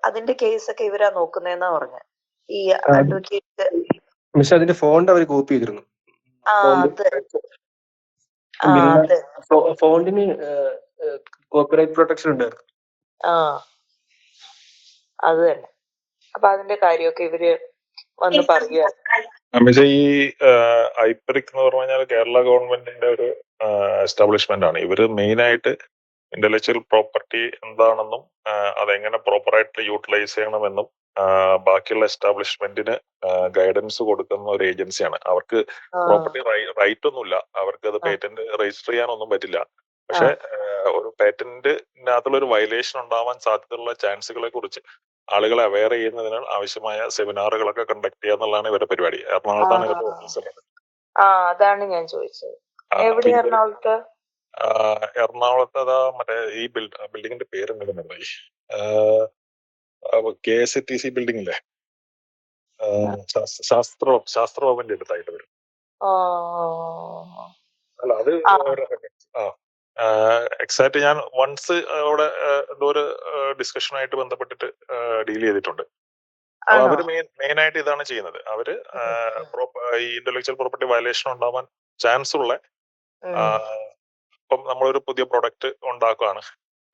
അതിന്റെ കേസൊക്കെ ഇവരാ നോക്കുന്നേന്നാ പറഞ്ഞ. ഈ അഡ്വക്കേറ്റ് അതിന്റെ ഫോണ്ട് അവർ കോപ്പി ചെയ്തിരുന്നു. ഫോണ്ടിന് കോപ്പിറൈറ്റ് പ്രൊട്ടക്ഷൻ ഉണ്ടായിരുന്നു. അത് തന്നെ. അപ്പൊ അതിന്റെ കാര്യമൊക്കെ ഇവര് വന്ന് പറയുക. ഈ ഐപ്പറിക് എന്ന് പറഞ്ഞു കഴിഞ്ഞാൽ കേരള ഗവൺമെന്റിന്റെ ഒരു എസ്റ്റാബ്ലിഷ്മെന്റ് ആണ്. ഇവര് മെയിൻ ആയിട്ട് ഇന്റലക്ച്വൽ പ്രോപ്പർട്ടി എന്താണെന്നും അതെങ്ങനെ പ്രോപ്പറായിട്ട് യൂട്ടിലൈസ് ചെയ്യണമെന്നും ബാക്കിയുള്ള എസ്റ്റാബ്ലിഷ്മെന്റിന് ഗൈഡൻസ് കൊടുക്കുന്ന ഒരു ഏജൻസിയാണ്. അവർക്ക് പ്രോപ്പർട്ടി റൈറ്റ് ഒന്നുമില്ല, അവർക്ക് അത് പേറ്റന്റ് രജിസ്റ്റർ ചെയ്യാനൊന്നും പറ്റില്ല. പക്ഷെ ഒരു പേറ്റന്റിനകത്തുള്ള ഒരു വയലേഷൻ ഉണ്ടാവാൻ സാധ്യതയുള്ള ചാൻസുകളെ കുറിച്ച് ആളുകളെ അവെയർ ചെയ്യുന്നതിന് ആവശ്യമായ സെമിനാറുകളൊക്കെ കണ്ടക്ട് ചെയ്യുക എന്നുള്ളതാണ് ഇവരുടെ പരിപാടി. എറണാകുളത്താണ് ഇവരുടെ ഓഫീസ് ഉള്ളത്. അതാണ് ഞാൻ ചോദിച്ചത്. എവിടെ എറണാകുളത്ത്? എറണാകുളത്ത് അതാ മറ്റേ ഈ ബിൽഡിങ്ങിന്റെ പേര് എന്തെങ്കിലും KSTC ബിൽഡിംഗ് ഇല്ലേ, ശാസ്ത്രഭവന്റെ അടുത്തായിട്ട് വരും. അല്ല അത് എക്സാക്ട് ഞാൻ വൺസ് അവിടെ എന്തോ ഒരു ഡിസ്കഷനായിട്ട് ബന്ധപ്പെട്ടിട്ട് ഡീൽ ചെയ്തിട്ടുണ്ട്. അപ്പൊ അവര് മെയിൻ ആയിട്ട് ഇതാണ് ചെയ്യുന്നത്. അവര് ഈ ഇന്റലക്ച്വൽ പ്രോപ്പർട്ടി വയലേഷൻ ഉണ്ടാവാൻ ചാൻസ് ഉള്ള ഇപ്പം നമ്മളൊരു പുതിയ പ്രൊഡക്റ്റ് ഉണ്ടാക്കുകയാണ്.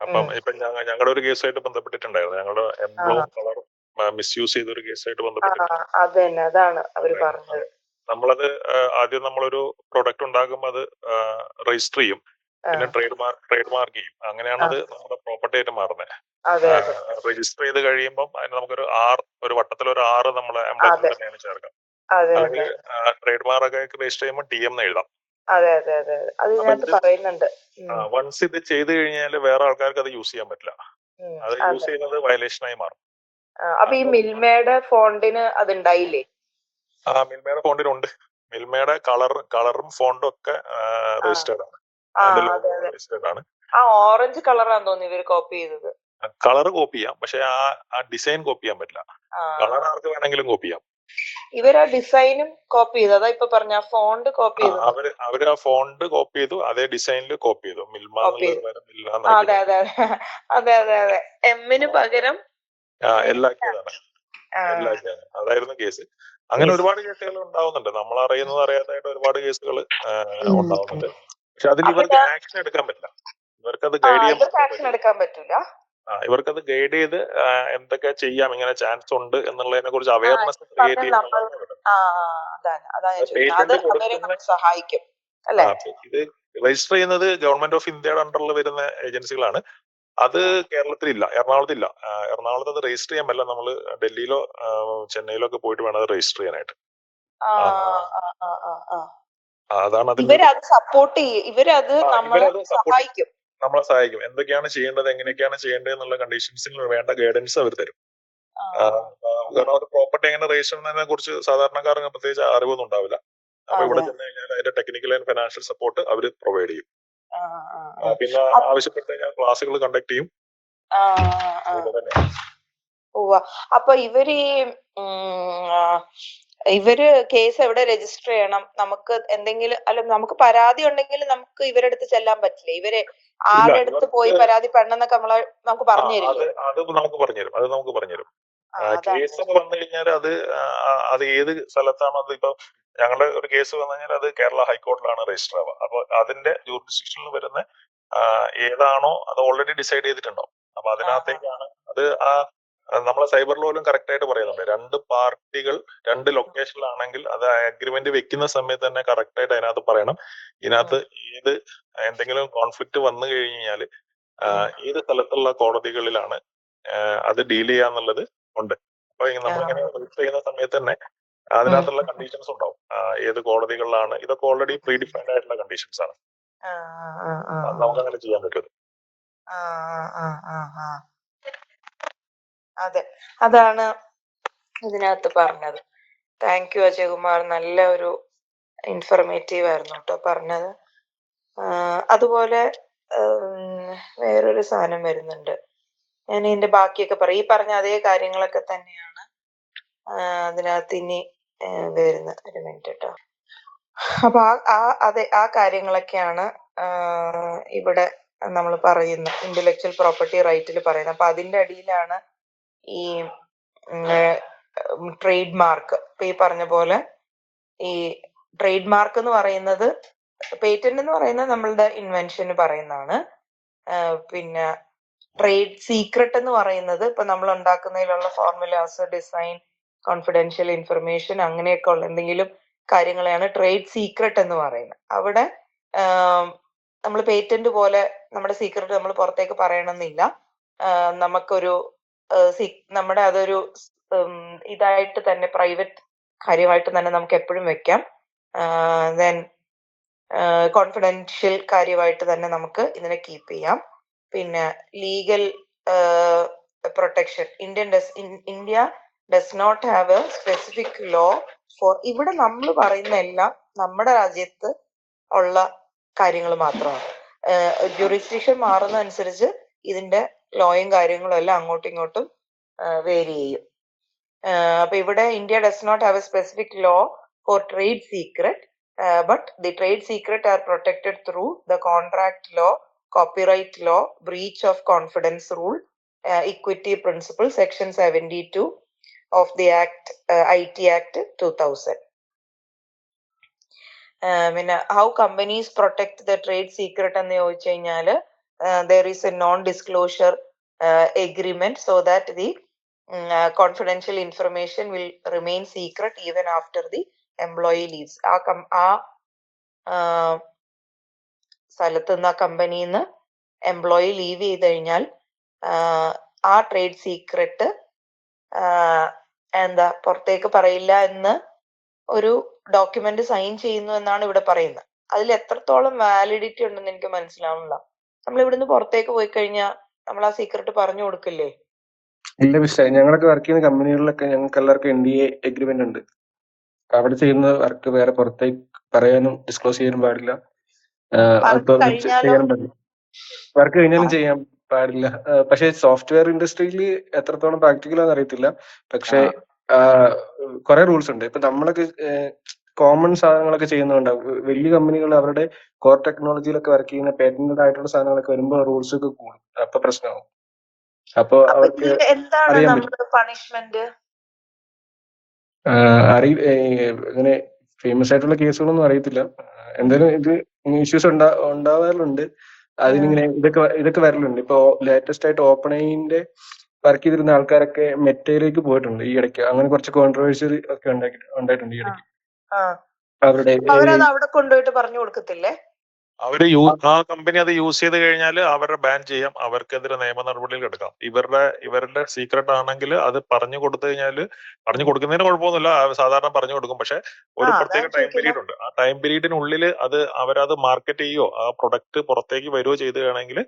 അപ്പം ഇപ്പൊ ഞങ്ങളുടെ ഒരു കേസായിട്ട് ബന്ധപ്പെട്ടിട്ടുണ്ടായിരുന്നു. ഞങ്ങളുടെ എംബ്ലവും കളറും മിസ്യൂസ് ചെയ്ത ഒരു കേസായിട്ട് ബന്ധപ്പെട്ടിട്ടുണ്ട്. നമ്മളത് ആദ്യം നമ്മളൊരു പ്രൊഡക്റ്റ് ഉണ്ടാക്കുമ്പോൾ അത് രജിസ്റ്റർ ചെയ്യും, പിന്നെ ട്രേഡ് മാർക്ക് ചെയ്യും. അങ്ങനെയാണ് അത് നമ്മുടെ പ്രോപ്പർട്ടി ആയിട്ട് മാറുന്നത്. രജിസ്റ്റർ ചെയ്ത് കഴിയുമ്പോൾ അതിന് നമുക്കൊരു ഒരു വട്ടത്തിലൊരു 6 നമ്മളെ എംബ്ലത്തിൽ തന്നെയാണ് ചേർക്കാം. അല്ലെങ്കിൽ ട്രേഡ് മാർക്ക് ഒക്കെ രജിസ്റ്റർ ചെയ്യുമ്പോൾ TM എന്ന് എഴുതാം. വൺസ് ഇത് ചെയ്ത് കഴിഞ്ഞാൽ വേറെ ആൾക്കാർക്ക് അത് യൂസ് ചെയ്യാൻ പറ്റില്ല. അത് യൂസ് ചെയ്യുന്നത് വയലേഷനായി മാറും. അപ്പൊ ഈ മിൽമയുടെ ഫോണ്ടിന് അതുണ്ടായില്ലേ? മിൽമയുടെ ഫോണ്ടിനുണ്ട്. മിൽമയുടെ കളറും ഫോണ്ടും ഒക്കെ രജിസ്റ്റേർഡ് ആണ്. രജിസ്റ്റേർഡ് ആണ്. ഓറഞ്ച് കളറാന്ന് തോന്നുന്നു ഇവര് കോപ്പി ചെയ്തത്. കളർ കോപ്പി ചെയ്യാം, പക്ഷെ ആ ഡിസൈൻ കോപ്പി ചെയ്യാൻ പറ്റില്ല. കളർ ആർക്ക് വേണമെങ്കിലും കോപ്പി ചെയ്യാം. ഇവര് ആ ഡിസൈനും കോപ്പി ചെയ്തു. അതാ ഇപ്പൊ പറഞ്ഞ ഫോണ്ട് കോപ്പി ചെയ്തു. അവര് ആ ഫോണ്ട് കോപ്പി ചെയ്തു, അതേ ഡിസൈനിൽ കോപ്പി ചെയ്തു. മിൽമ അതെ എമ്മിന് പകരം എല്ലാക്കിയതാണ്. അതായിരുന്നു കേസ്. അങ്ങനെ ഒരുപാട് കേസുകൾ ഉണ്ടാവുന്നുണ്ട്. നമ്മൾ അറിയുന്നത് അറിയാത്തതായിട്ട് ഒരുപാട് കേസുകൾ ഉണ്ടാവുന്നുണ്ട്. പക്ഷെ അതിൽ ഇവർക്ക് ആക്ഷൻ എടുക്കാൻ പറ്റില്ല. ഇവർക്കത് ഗൈഡ് പറ്റില്ല. ഇവർക്കത് ഗൈഡ് ചെയ്ത് എന്തൊക്കെ ചെയ്യാം, ഇങ്ങനെ ചാൻസ് ഉണ്ട് എന്നുള്ളതിനെ കുറിച്ച് അവയർനെസ് ക്രിയേറ്റ് ചെയ്യാൻ സഹായിക്കും. ഇത് രജിസ്റ്റർ ചെയ്യുന്നത് ഗവൺമെന്റ് ഓഫ് ഇന്ത്യയുടെ അണ്ടറിൽ വരുന്ന ഏജൻസികളാണ്. അത് കേരളത്തിലില്ല, എറണാകുളത്തില്ല. എറണാകുളത്ത് അത് രജിസ്റ്റർ ചെയ്യാൻ പറ്റില്ല. നമ്മള് ഡൽഹിയിലോ ചെന്നൈയിലോ ഒക്കെ പോയിട്ട് വേണം അത് രജിസ്റ്റർ ചെയ്യാനായിട്ട്. അതാണ് നമ്മളെ സഹായിക്കും. എന്തൊക്കെയാണ് ചെയ്യേണ്ടത്, എങ്ങനെയൊക്കെയാണ് ചെയ്യേണ്ടത് എന്നുള്ള കണ്ടീഷൻസിൽ വേണ്ട ഗൈഡൻസ് അവർ തരും. ആ, കാരണം ഒരു പ്രോപ്പർട്ടി എങ്ങനെ രജിസ്റ്റർ ചെയ്യുന്നതിനെ കുറിച്ച് സാധാരണക്കാർക്ക് പ്രത്യേകിച്ച് അറിവൊന്നും ഉണ്ടാവില്ല. അപ്പൊ ഇവിടെ അതെ. ചെന്ന് കഴിഞ്ഞാൽ അതിന്റെ ടെക്നിക്കൽ ആൻഡ് ഫിനാൻഷ്യൽ സപ്പോർട്ട് അവർ പ്രൊവൈഡ് ചെയ്യും. ആ, ആ, ആ. പിന്നെ അപ്പ- ആവശ്യപ്പെട്ട് കഴിഞ്ഞാൽ ക്ലാസ്സുകൾ കണ്ടക്ട് ചെയ്യും. ആ, ആ. അതുപോലെ തന്നെ ഉവ്വ. അപ്പൊ ഇവര് കേസ് എവിടെ രജിസ്റ്റർ ചെയ്യണം? നമുക്ക് എന്തെങ്കിലും നമുക്ക് പരാതി ഉണ്ടെങ്കിൽ നമുക്ക് ഇവരുടെ അടുത്ത് ചെല്ലാൻ പറ്റില്ലേ? ഇവര് ഇല്ല, ആരുടെ അടുത്ത് പോയി ഇവർക്ക് പരാതി പെടണമെന്നൊക്കെ നമുക്ക് പറഞ്ഞു അത് തരില്ലേ? അത് നമുക്ക് പറഞ്ഞുതരും. അത് നമുക്ക് പറഞ്ഞുതരും. അതാണ്. കേസ് ഒക്കെ വന്നു കഴിഞ്ഞാൽ അത് ഏത് സ്ഥലത്താണോ, അത് ഇപ്പൊ ഞങ്ങളുടെ ഒരു കേസ് വന്നു കഴിഞ്ഞാൽ അത് കേരള ഹൈക്കോടതിയിലാണ് രജിസ്റ്റർ ആവുക. അപ്പൊ അതിന്റെ ജൂറിസ്ഡിക്ഷനിൽ വരുന്ന ഏതാണോ അത് ഓൾറെഡി ഡിസൈഡ് ചെയ്തിട്ടുണ്ടാവും. അപ്പൊ അതിനകത്തേക്കാണ് അത് നമ്മളെ സൈബർ ലോയിലും കറക്റ്റ് ആയിട്ട് പറയുന്നുണ്ട്. രണ്ട് പാർട്ടികൾ രണ്ട് ലൊക്കേഷനിലാണെങ്കിൽ അത് അഗ്രിമെന്റ് വെക്കുന്ന സമയത്ത് തന്നെ കറക്റ്റ് ആയിട്ട് അതിനകത്ത് പറയണം. ഇതിനകത്ത് എന്തെങ്കിലും കോൺഫ്ലിക്റ്റ് വന്നു കഴിഞ്ഞാൽ ഏത് സ്ഥലത്തുള്ള കോടതികളിലാണ് അത് ഡീൽ ചെയ്യാന്നുള്ളത് ഉണ്ട്. അപ്പൊ നമ്മളിങ്ങനെ രജിസ്റ്റർ ചെയ്യുന്ന സമയത്ത് തന്നെ അതിനകത്തുള്ള കണ്ടീഷൻസ് ഉണ്ടാവും. ഏത് കോടതികളിലാണ്, ഇതൊക്കെ ഓൾറെഡി പ്രീ ഡിഫൈൻഡ് ആയിട്ടുള്ള കണ്ടീഷൻസ് ആണ്. അത് നമുക്ക് അങ്ങനെ ചെയ്യാൻ പറ്റും. അതെ, അതാണ് ഇതിനകത്ത് പറഞ്ഞത്. താങ്ക് യു അജയകുമാർ, നല്ല ഒരു ഇൻഫർമേറ്റീവ് ആയിരുന്നു കേട്ടോ പറഞ്ഞത്. അതുപോലെ വേറൊരു സാധനം വരുന്നുണ്ട്. ഞാൻ ഇതിന്റെ ബാക്കിയൊക്കെ പറയും. ഈ പറഞ്ഞ അതേ കാര്യങ്ങളൊക്കെ തന്നെയാണ് അതിനകത്ത് ഇനി വരുന്നത്. ഒരു മിനിറ്റ് കേട്ടോ. അപ്പൊ ആ കാര്യങ്ങളൊക്കെയാണ് ഇവിടെ നമ്മൾ പറയുന്ന ഇന്റലക്ച്വൽ പ്രോപ്പർട്ടി റൈറ്റിൽ പറയുന്നത്. അപ്പൊ അതിന്റെ അടിയിലാണ് ഈ ട്രേഡ് മാർക്ക്. ഇപ്പൊ ഈ പറഞ്ഞ പോലെ ഈ ട്രേഡ് മാർക്ക് എന്ന് പറയുന്നത്, പേറ്റന്റ് എന്ന് പറയുന്നത് നമ്മളുടെ ഇൻവെൻഷന് പറയുന്നതാണ്. പിന്നെ ട്രേഡ് സീക്രട്ട് എന്ന് പറയുന്നത് ഇപ്പൊ നമ്മൾ ഉണ്ടാക്കുന്നതിലുള്ള ഫോർമുലാസ്, ഡിസൈൻ, കോൺഫിഡൻഷ്യൽ ഇൻഫർമേഷൻ, അങ്ങനെയൊക്കെ ഉള്ള എന്തെങ്കിലും കാര്യങ്ങളെയാണ് ട്രേഡ് സീക്രട്ട് എന്ന് പറയുന്നത്. അവിടെ നമ്മൾ പേറ്റന്റ് പോലെ നമ്മുടെ സീക്രട്ട് നമ്മൾ പുറത്തേക്ക് പറയണമെന്നില്ല. നമുക്കൊരു നമ്മുടെ അതൊരു ഇതായിട്ട് തന്നെ, പ്രൈവറ്റ് കാര്യമായിട്ട് തന്നെ നമുക്ക് എപ്പോഴും വെക്കാം. ദെൻ കോൺഫിഡൻഷ്യൽ കാര്യമായിട്ട് തന്നെ നമുക്ക് ഇതിനെ കീപ്പ് ചെയ്യാം. പിന്നെ legal protection. India does not have a specific law for. ഇവിടെ നമ്മൾ പറയുന്ന എല്ലാം നമ്മുടെ രാജ്യത്ത് ഉള്ള കാര്യങ്ങൾ മാത്രമാണ്. ജുറിസ്ഡിക്ഷൻ മാറുന്ന അനുസരിച്ച് ഇതിന്റെ ലോയും കാര്യങ്ങളും എല്ലാം അങ്ങോട്ടും ഇങ്ങോട്ടും വേരി ചെയ്യും. അപ്പൊ ഇവിടെ India does not have a specific law for trade secret, but the trade secret are protected through the contract law, copyright law, breach of confidence rule, equity principle, section 72 of the act, IT Act 2000. പിന്നെ how companies protect the trade secret എന്ന് ചോദിച്ചു കഴിഞ്ഞാല് there is a non-disclosure agreement so that the confidential information will remain secret even after the employee leaves. സ്ഥലത്ത് നിന്ന്, ആ കമ്പനിയിൽ നിന്ന് employee leave ചെയ്ത് കഴിഞ്ഞാൽ ആ ട്രേഡ് സീക്രട്ട് പുറത്തേക്ക് പറയില്ല എന്ന് ഒരു ഡോക്യുമെന്റ് സൈൻ ചെയ്യുന്നു എന്നാണ് ഇവിടെ പറയുന്നത്. അതിൽ എത്രത്തോളം വാലിഡിറ്റി ഉണ്ടെന്ന് എനിക്ക് മനസ്സിലാവുന്നില്ല. നമ്മൾ ഇവിടുന്ന് പുറത്തേക്ക് പോയി കഴിഞ്ഞാൽ നമ്മൾ ആ സീക്രട്ട് പറഞ്ഞു കൊടുക്കില്ലേ? ഇല്ല മിസ്റ്റർ, ഞങ്ങളൊക്കെ വർക്ക് ചെയ്യുന്ന കമ്പനികളിലൊക്കെ ഞങ്ങൾക്ക് എല്ലാവർക്കും NDA എഗ്രിമെന്റ് ഉണ്ട്. അവിടെ ചെയ്യുന്ന വർക്ക് വേറെ പുറത്തേക്ക് പറയാനും ഡിസ്ക്ലോസ് ചെയ്യാനും പാടില്ല. ചെയ്യാനും പാടില്ല. വർക്ക് കഴിഞ്ഞാലും ചെയ്യാൻ പാടില്ല. പക്ഷെ സോഫ്റ്റ്വെയർ ഇൻഡസ്ട്രിയിൽ എത്രത്തോളം പ്രാക്ടിക്കൽ ആണെന്ന് അറിയത്തില്ല. പക്ഷെ കുറെ റൂൾസ് ഉണ്ട്. ഇപ്പൊ നമ്മളൊക്കെ കോമൺ സാധനങ്ങളൊക്കെ ചെയ്യുന്നുണ്ടാവും. വലിയ കമ്പനികൾ അവരുടെ കോർ ടെക്നോളജിയിലൊക്കെ വർക്ക് ചെയ്യുന്ന പേറ്റന്റഡ് ആയിട്ടുള്ള സാധനങ്ങളൊക്കെ വരുമ്പോൾ റൂൾസ് ഒക്കെ കൂടും. അപ്പൊ പ്രശ്നമാവും. അപ്പൊ അവർക്ക് എന്താണ് അറിയാൻ നമ്മുടെ പണിഷ്മെന്റ്? അങ്ങനെ ഫേമസ് ആയിട്ടുള്ള കേസുകളൊന്നും അറിയത്തില്ല. എന്തായാലും ഇത് ഇഷ്യൂസ് ഉണ്ടാവാറുണ്ട്. അതിനിങ്ങനെ ഇതൊക്കെ വരലുണ്ട്. ഇപ്പൊ ലേറ്റസ്റ്റ് ആയിട്ട് ഓപ്പൺഐന്റെ വർക്ക് ചെയ്തിരുന്ന ആൾക്കാരൊക്കെ മെറ്റയിലേക്ക് പോയിട്ടുണ്ട് ഈ ഇടയ്ക്ക്. അങ്ങനെ കുറച്ച് കോൺട്രവേഴ്സി ഒക്കെ ഉണ്ടായിട്ടുണ്ട് ഈ ഇടയ്ക്ക്. അവരുടെ അവരത് അവിടെ കൊണ്ടുപോയിട്ട് പറഞ്ഞു കൊടുക്കത്തില്ലേ? ആ കമ്പനി അത് യൂസ് ചെയ്ത് കഴിഞ്ഞാൽ അവരെ ബാൻ ചെയ്യാം, അവർക്കെതിരെ നിയമ നടപടികൾ എടുക്കാം. ഇവരുടെ സീക്രട്ട് ആണെങ്കിൽ അത് പറഞ്ഞു കൊടുത്തു കഴിഞ്ഞാൽ, പറഞ്ഞു കൊടുക്കുന്നതിന് കുഴപ്പമൊന്നുമില്ല, സാധാരണ പറഞ്ഞു കൊടുക്കും. പക്ഷെ ഒരു പ്രത്യേക ടൈം പീരീഡ് ഉണ്ട്. ആ ടൈം പീരീഡിനുള്ളിൽ അവരത് മാർക്കറ്റ് ചെയ്യോ ആ പ്രൊഡക്റ്റ് പുറത്തേക്ക് വരുവോ ചെയ്തുകയാണെങ്കിൽ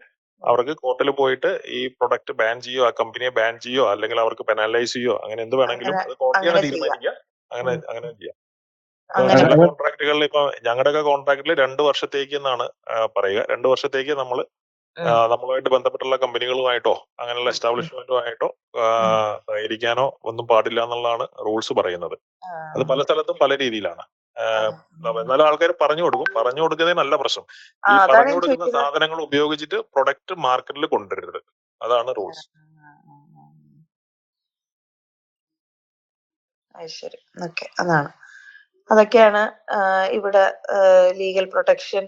അവർക്ക് കോർട്ടിൽ പോയിട്ട് ഈ പ്രൊഡക്റ്റ് ബാൻ ചെയ്യോ, ആ കമ്പനിയെ ബാൻ ചെയ്യോ, അല്ലെങ്കിൽ അവർക്ക് പെനാലൈസ് ചെയ്യോ, അങ്ങനെ എന്ത് വേണമെങ്കിലും അങ്ങനെ അത് കോടതിയാണ് അങ്ങനെ ചെയ്യാം. തീരുമാനിക്കുക. അങ്ങനെ ഉം. അങ്ങനെ ചെയ്യാം. ഇപ്പൊ അങ്ങനെ ചില അങ്ങനെ കോൺട്രാക്ടുകളിൽ ഇപ്പൊ ഞങ്ങളുടെയൊക്കെ കോൺട്രാക്റ്റിൽ 2 വർഷത്തേക്ക് എന്നാണ് പറയുക. 2 വർഷത്തേക്ക് നമ്മൾ ഉം. നമ്മളുമായിട്ട് ബന്ധപ്പെട്ടുള്ള കമ്പനികളുമായിട്ടോ അങ്ങനെയുള്ള ഉം. ഉം. എസ്റ്റാബ്ലിഷ്മെന്റുമായിട്ടോ ഉം. ഇരിക്കാനോ ഒന്നും പാടില്ല എന്നുള്ളതാണ് റൂൾസ് പറയുന്നത്. അത് ആ. പല സ്ഥലത്തും പല രീതിയിലാണ്. ആ. എന്നാലും ആൾക്കാർ പറഞ്ഞു കൊടുക്കുന്നതിന് നല്ല പ്രശ്നം. ആ, ഈ അതാണ് പറഞ്ഞു ഞാൻ കൊടുക്കുന്ന ചോദിക്കുന്നത്. സാധനങ്ങൾ ഉപയോഗിച്ചിട്ട് പ്രൊഡക്റ്റ് മാർക്കറ്റിൽ കൊണ്ടുവരരുത്. അതാണ് റൂൾസ്. അത് ശരി. ഓക്കെ, അതാണ്. അതൊക്കെയാണ് ഇവിടെ ലീഗൽ പ്രൊട്ടക്ഷൻ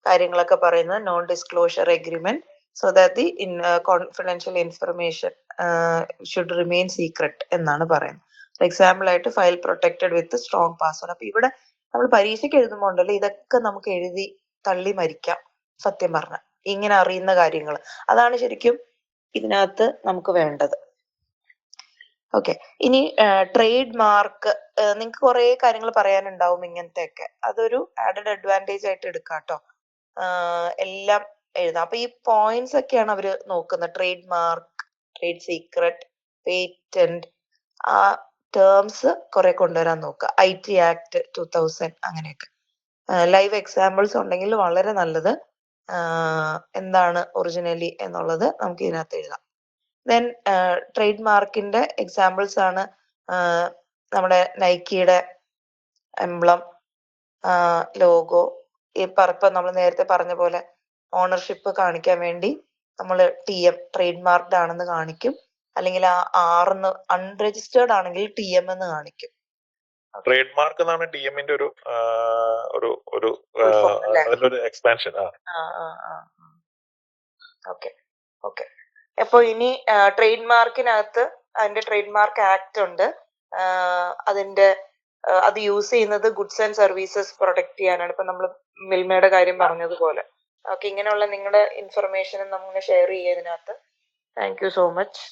കാര്യങ്ങളൊക്കെ പറയുന്നത്. Non disclosure agreement so that the confidential information should remain secret എന്നാണ് പറയുന്നത്. ഫോർ എക്സാമ്പിൾ ആയിട്ട് ഫയൽ പ്രൊട്ടക്റ്റഡ് വിത്ത് സ്ട്രോങ് പാസ്വേഡ്. അപ്പൊ ഇവിടെ നമ്മൾ പരീക്ഷയ്ക്ക് എഴുതുമ്പോൾ ഉണ്ടല്ലോ, ഇതൊക്കെ നമുക്ക് എഴുതി തള്ളി മരിക്കാം. സത്യം പറഞ്ഞ ഇങ്ങനെ അറിയുന്ന കാര്യങ്ങൾ അതാണ് ശരിക്കും ഇതിനകത്ത് നമുക്ക് വേണ്ടത്. ഓക്കെ, ഇനി ട്രേഡ് മാർക്ക് നിങ്ങൾക്ക് കുറെ കാര്യങ്ങൾ പറയാനുണ്ടാവും ഇങ്ങനത്തെ ഒക്കെ. അതൊരു ആഡഡ് അഡ്വാൻറ്റേജ് ആയിട്ട് എടുക്കാം കേട്ടോ. എല്ലാം എഴുതാം. അപ്പൊ ഈ പോയിന്റ്സ് ഒക്കെയാണ് അവര് നോക്കുന്നത്. Trade mark, trade secret, patent, ആ ടേംസ് കുറെ കൊണ്ടുവരാൻ നോക്കുക. IT ആക്ട് 2000 അങ്ങനെയൊക്കെ. ലൈവ് എക്സാമ്പിൾസ് ഉണ്ടെങ്കിൽ വളരെ നല്ലത്. എന്താണ് ഒറിജിനലി എന്നുള്ളത് നമുക്ക് ഇതിനകത്ത് എഴുതാം. ദെൻ ട്രേഡ് മാർക്കിന്റെ എക്സാമ്പിൾസ് ആണ് നമ്മുടെ നൈക്കിയുടെ എംബ്ലം, ലോഗോ. ഇപ്പൊ നമ്മൾ നേരത്തെ പറഞ്ഞ പോലെ ഓണർഷിപ്പ് കാണിക്കാൻ വേണ്ടി നമ്മൾ TM ട്രേഡ് മാർക്ക്ഡ് ആണെന്ന് കാണിക്കും. അല്ലെങ്കിൽ ആ ആർന്ന് അൺരജിസ്റ്റേർഡ് ആണെങ്കിൽ TM എന്ന് കാണിക്കും. ട്രേഡ് മാർക്ക് എന്നാണ് TM-ന്റെ ഒരു Full form അല്ലേ? അതിന്റെ ഒരു എക്സ്പാൻഷൻ. Okay okay. അപ്പൊ ഇനി ട്രേഡ് മാർക്കിനകത്ത് അതിന്റെ ട്രേഡ് മാർക്ക് ആക്ട് ഉണ്ട്. അതിന്റെ അത് യൂസ് ചെയ്യുന്നത് ഗുഡ്സ് ആൻഡ് സർവീസസ് പ്രൊട്ടക്ട് ചെയ്യാനാണ്. ഇപ്പൊ നമ്മൾ മിൽമയുടെ കാര്യം പറഞ്ഞതുപോലെ. ഓക്കെ, ഇങ്ങനെയുള്ള നിങ്ങളുടെ ഇൻഫർമേഷനും നമ്മൾ ഷെയർ ചെയ്യുക ഇതിനകത്ത്. Thank you so much.